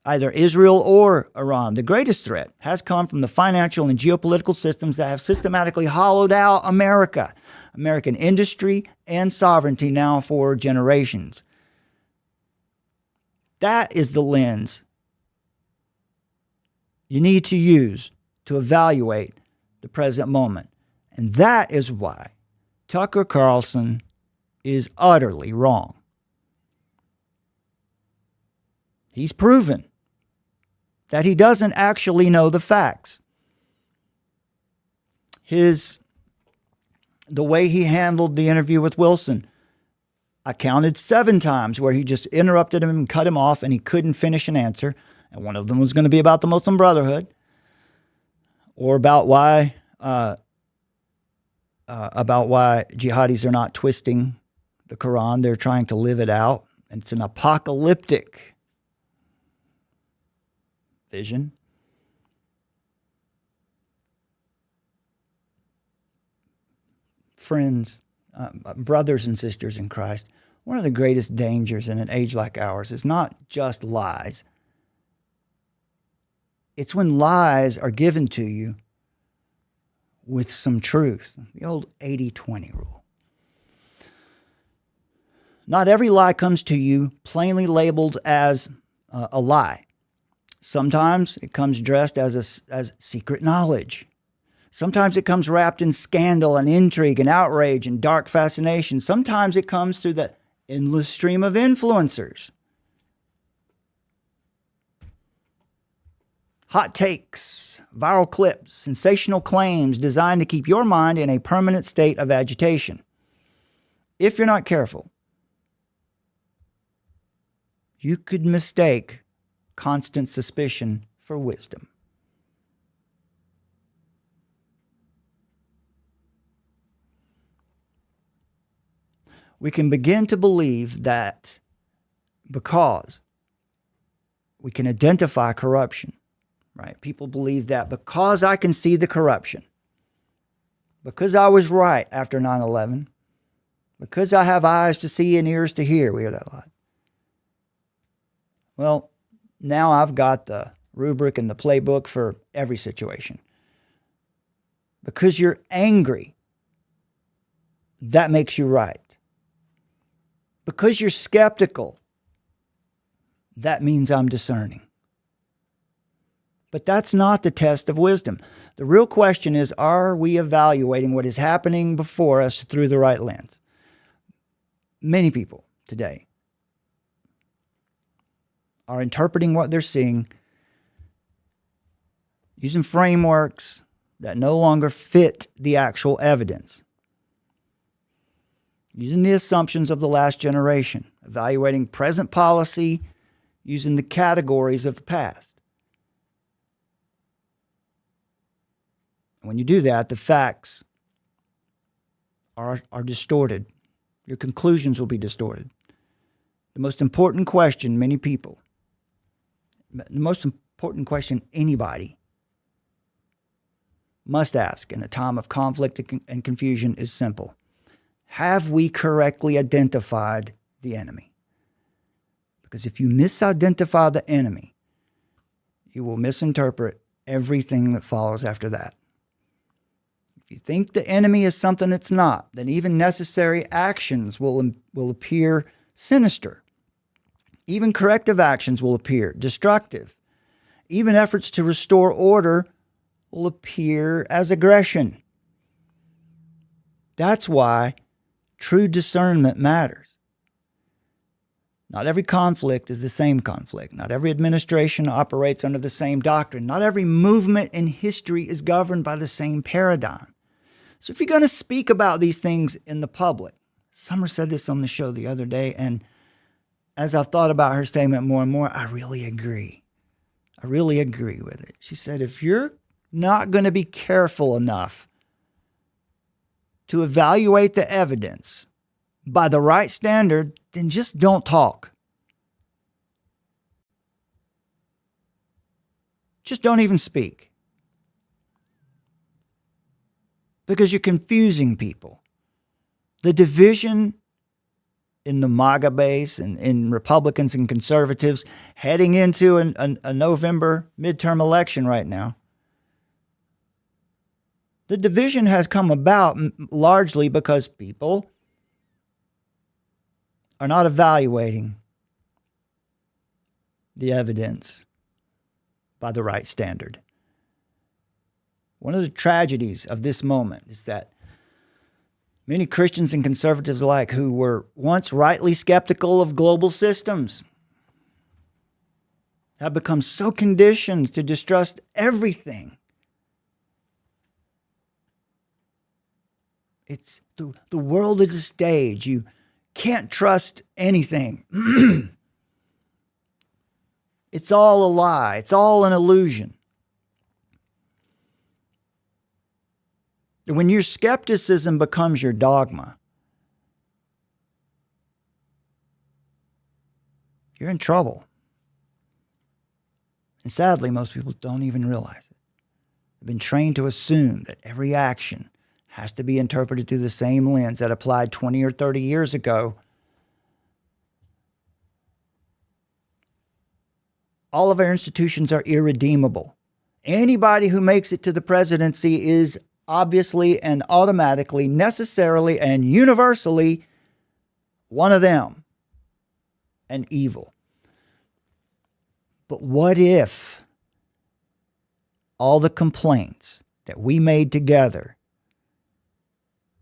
either Israel or Iran. The greatest threat has come from the financial and geopolitical systems that have systematically hollowed out America, American industry and sovereignty now for generations. That is the lens you need to use to evaluate the present moment. And that is why Tucker Carlson is utterly wrong. He's proven that he doesn't actually know the facts. The way he handled the interview with Wilson, I counted 7 times where he just interrupted him and cut him off and he couldn't finish an answer. And one of them was going to be about the Muslim Brotherhood or about why jihadis are not twisting the Quran. They're trying to live it out. And it's an apocalyptic vision. Friends, brothers and sisters in Christ, one of the greatest dangers in an age like ours is not just lies. It's when lies are given to you with some truth. The old 80-20 rule. Not every lie comes to you plainly labeled as a lie. Sometimes it comes dressed as secret knowledge. Sometimes it comes wrapped in scandal and intrigue and outrage and dark fascination. Sometimes it comes through the endless stream of influencers. Hot takes, viral clips, sensational claims designed to keep your mind in a permanent state of agitation. If you're not careful, you could mistake constant suspicion for wisdom. We can begin to believe that because we can identify corruption, right? People believe that because I can see the corruption, because I was right after 9/11, because I have eyes to see and ears to hear, we hear that a lot. Well, now I've got the rubric and the playbook for every situation. Because you're angry, that makes you right. Because you're skeptical, that means I'm discerning. But that's not the test of wisdom. The real question is, are we evaluating what is happening before us through the right lens? Many people today are interpreting what they're seeing using frameworks that no longer fit the actual evidence. Using the assumptions of the last generation, evaluating present policy using the categories of the past. When you do that, the facts are distorted. Your conclusions will be distorted. The most important question anybody must ask in a time of conflict and confusion is simple. Have we correctly identified the enemy? Because if you misidentify the enemy, you will misinterpret everything that follows after that. If you think the enemy is something it's not, then even necessary actions will appear sinister. Even corrective actions will appear destructive. Even efforts to restore order will appear as aggression. That's why true discernment matters. Not every conflict is the same conflict. Not every administration operates under the same doctrine. Not every movement in history is governed by the same paradigm. So if you're going to speak about these things in the public, Summer said this on the show the other day, and as I've thought about her statement more and more, I really agree. I really agree with it. She said, if you're not going to be careful enough to evaluate the evidence by the right standard, then just don't talk. Just don't even speak. Because you're confusing people. The division in the MAGA base and in Republicans and conservatives heading into a November midterm election right now. The division has come about largely because people are not evaluating the evidence by the right standard. One of the tragedies of this moment is that many Christians and conservatives alike who were once rightly skeptical of global systems have become so conditioned to distrust everything. It's the world is a stage. You can't trust anything. It's all a lie. It's all an illusion. When your skepticism becomes your dogma, you're in trouble. And sadly, most people don't even realize it. They've been trained to assume that every action has to be interpreted through the same lens that applied 20 or 30 years ago. All of our institutions are irredeemable. Anybody who makes it to the presidency is obviously and automatically, necessarily and universally one of them, and evil. But what if all the complaints that we made together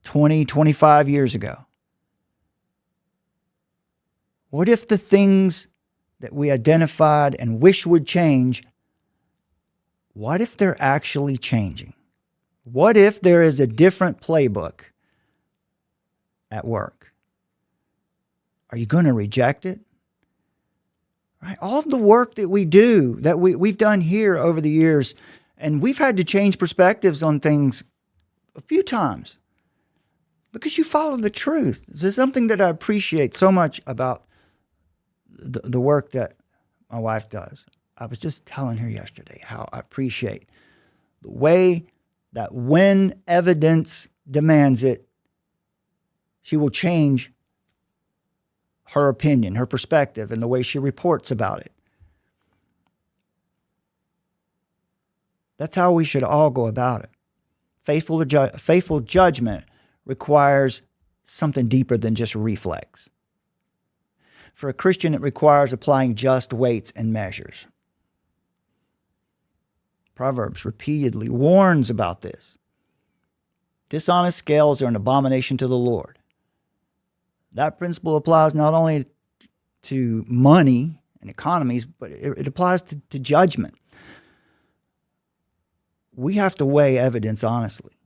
20, 25 years ago, what if the things that we identified and wish would change, what if they're actually changing? What if there is a different playbook at work? Are you going to reject it? Right? All of the work that we do, that we've done here over the years, and we've had to change perspectives on things a few times because you follow the truth. There's something that I appreciate so much about the work that my wife does. I was just telling her yesterday how I appreciate the way that when evidence demands it, she will change her opinion, her perspective, and the way she reports about it. That's how we should all go about it. Faithful judgment requires something deeper than just reflex. For a Christian, it requires applying just weights and measures. Proverbs repeatedly warns about this. Dishonest scales are an abomination to the Lord. That principle applies not only to money and economies, but it applies to judgment. We have to weigh evidence honestly,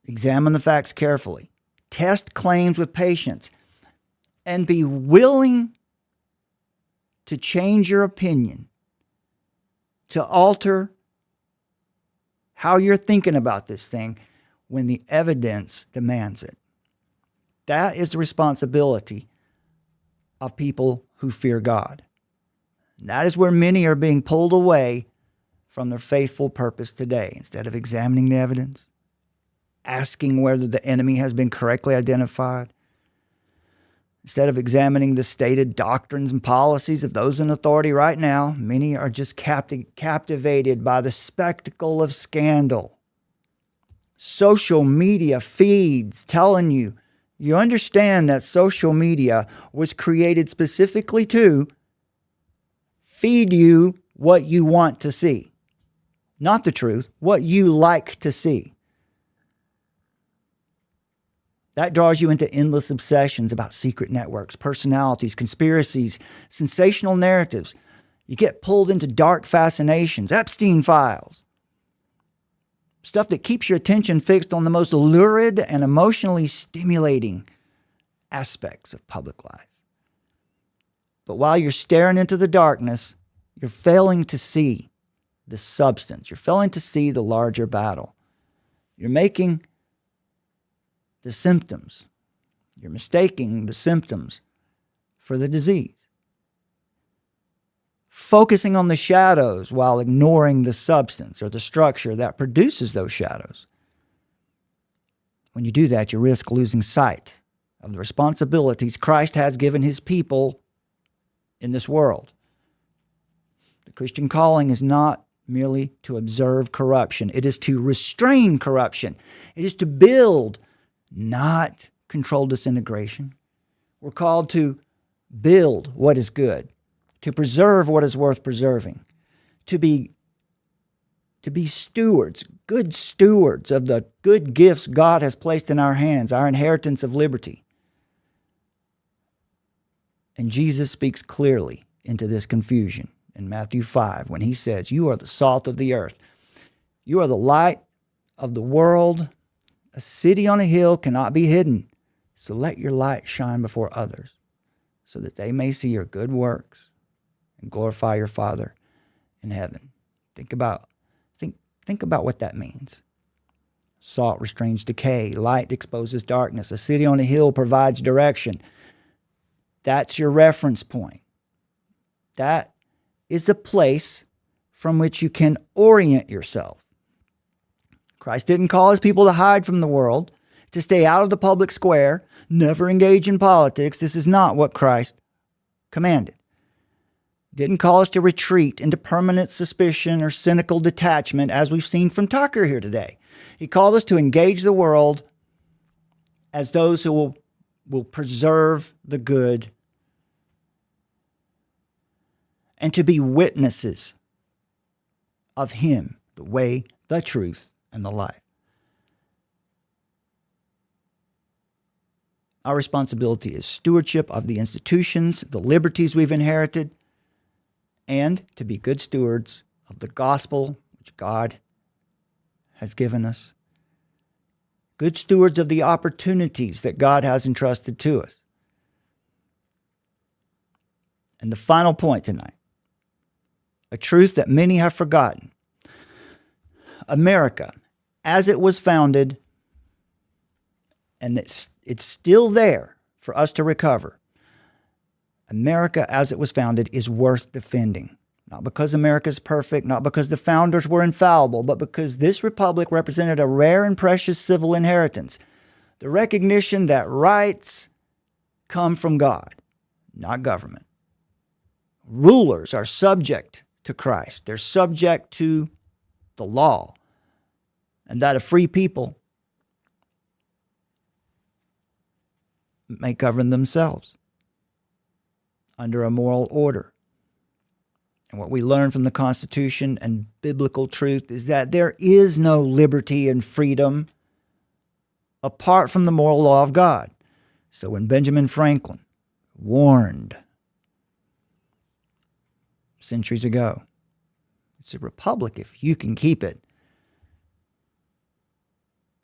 examine the facts carefully, test claims with patience, and be willing to change your opinion, to alter how you're thinking about this thing when the evidence demands it. That is the responsibility of people who fear God. And that is where many are being pulled away from their faithful purpose today. Instead of examining the evidence, asking whether the enemy has been correctly identified, instead of examining the stated doctrines and policies of those in authority right now, many are just captivated by the spectacle of scandal. Social media feeds telling you, you understand that social media was created specifically to feed you what you want to see. Not the truth, what you like to see. That draws you into endless obsessions about secret networks, personalities, conspiracies, sensational narratives. You get pulled into dark fascinations, Epstein files. Stuff that keeps your attention fixed on the most lurid and emotionally stimulating aspects of public life. But while you're staring into the darkness, you're failing to see the substance. You're failing to see the larger battle. You're making the symptoms. You're mistaking the symptoms for the disease. Focusing on the shadows while ignoring the substance or the structure that produces those shadows. When you do that, you risk losing sight of the responsibilities Christ has given his people in this world. The Christian calling is not merely to observe corruption. It is to restrain corruption. It is to build, not control disintegration. We're called to build what is good, to preserve what is worth preserving, to be stewards, good stewards of the good gifts God has placed in our hands, our inheritance of liberty. And Jesus speaks clearly into this confusion in Matthew 5 when he says, "You are the salt of the earth. You are the light of the world. A city on a hill cannot be hidden. So let your light shine before others, so that they may see your good works and glorify your Father in heaven." Think about what that means. Salt restrains decay. Light exposes darkness. A city on a hill provides direction. That's your reference point. That is a place from which you can orient yourself. Christ didn't call his people to hide from the world, to stay out of the public square, never engage in politics. This is not what Christ commanded. He didn't call us to retreat into permanent suspicion or cynical detachment, as we've seen from Tucker here today. He called us to engage the world as those who will preserve the good and to be witnesses of him, the way, the truth, and the life. Our responsibility is stewardship of the institutions, the liberties we've inherited, and to be good stewards of the gospel which God has given us. Good stewards of the opportunities that God has entrusted to us. And the final point tonight, a truth that many have forgotten. America, as it was founded, and it's still there for us to recover. America, as it was founded, is worth defending. Not because America is perfect, not because the founders were infallible, but because this republic represented a rare and precious civil inheritance. The recognition that rights come from God, not government. Rulers are subject to Christ. They're subject to the law. And that a free people may govern themselves under a moral order. And what we learn from the Constitution and biblical truth is that there is no liberty and freedom apart from the moral law of God. So when Benjamin Franklin warned centuries ago, it's a republic if you can keep it,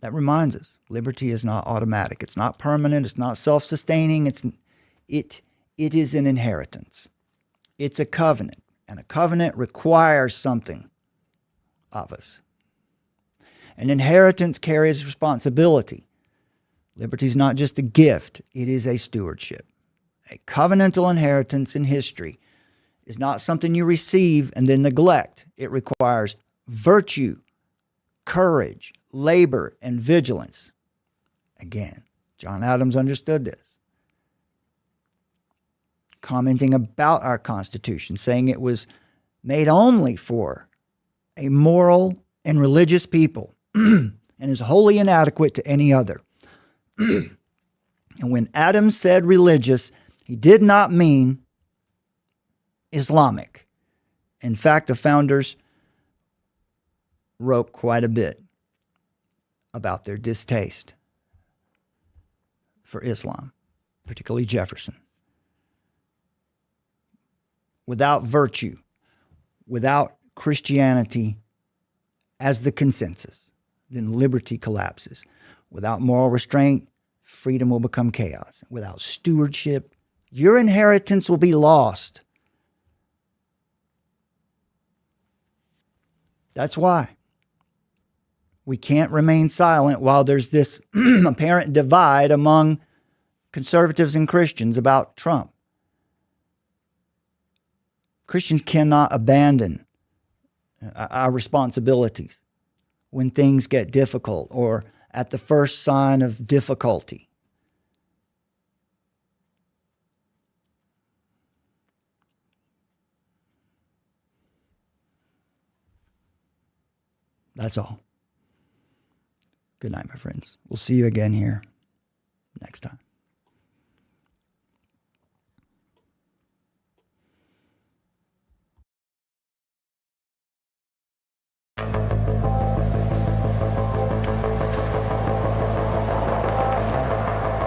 that reminds us, liberty is not automatic. It's not permanent. It's not self-sustaining. It is an inheritance. It's a covenant, and a covenant requires something of us. An inheritance carries responsibility. Liberty is not just a gift. It is a stewardship. A covenantal inheritance in history is not something you receive and then neglect. It requires virtue, courage, labor, and vigilance. Again, John Adams understood this. Commenting about our Constitution, saying it was made only for a moral and religious people and is wholly inadequate to any other. And when Adams said religious, he did not mean Islamic. In fact, the founders wrote quite a bit about their distaste for Islam, particularly Jefferson. Without virtue, without Christianity as the consensus, then liberty collapses. Without moral restraint, freedom will become chaos. Without stewardship, your inheritance will be lost. That's why we can't remain silent while there's this apparent divide among conservatives and Christians about Trump. Christians cannot abandon our responsibilities when things get difficult or at the first sign of difficulty. That's all. Good night, my friends. We'll see you again here next time.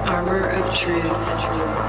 Armor of Truth.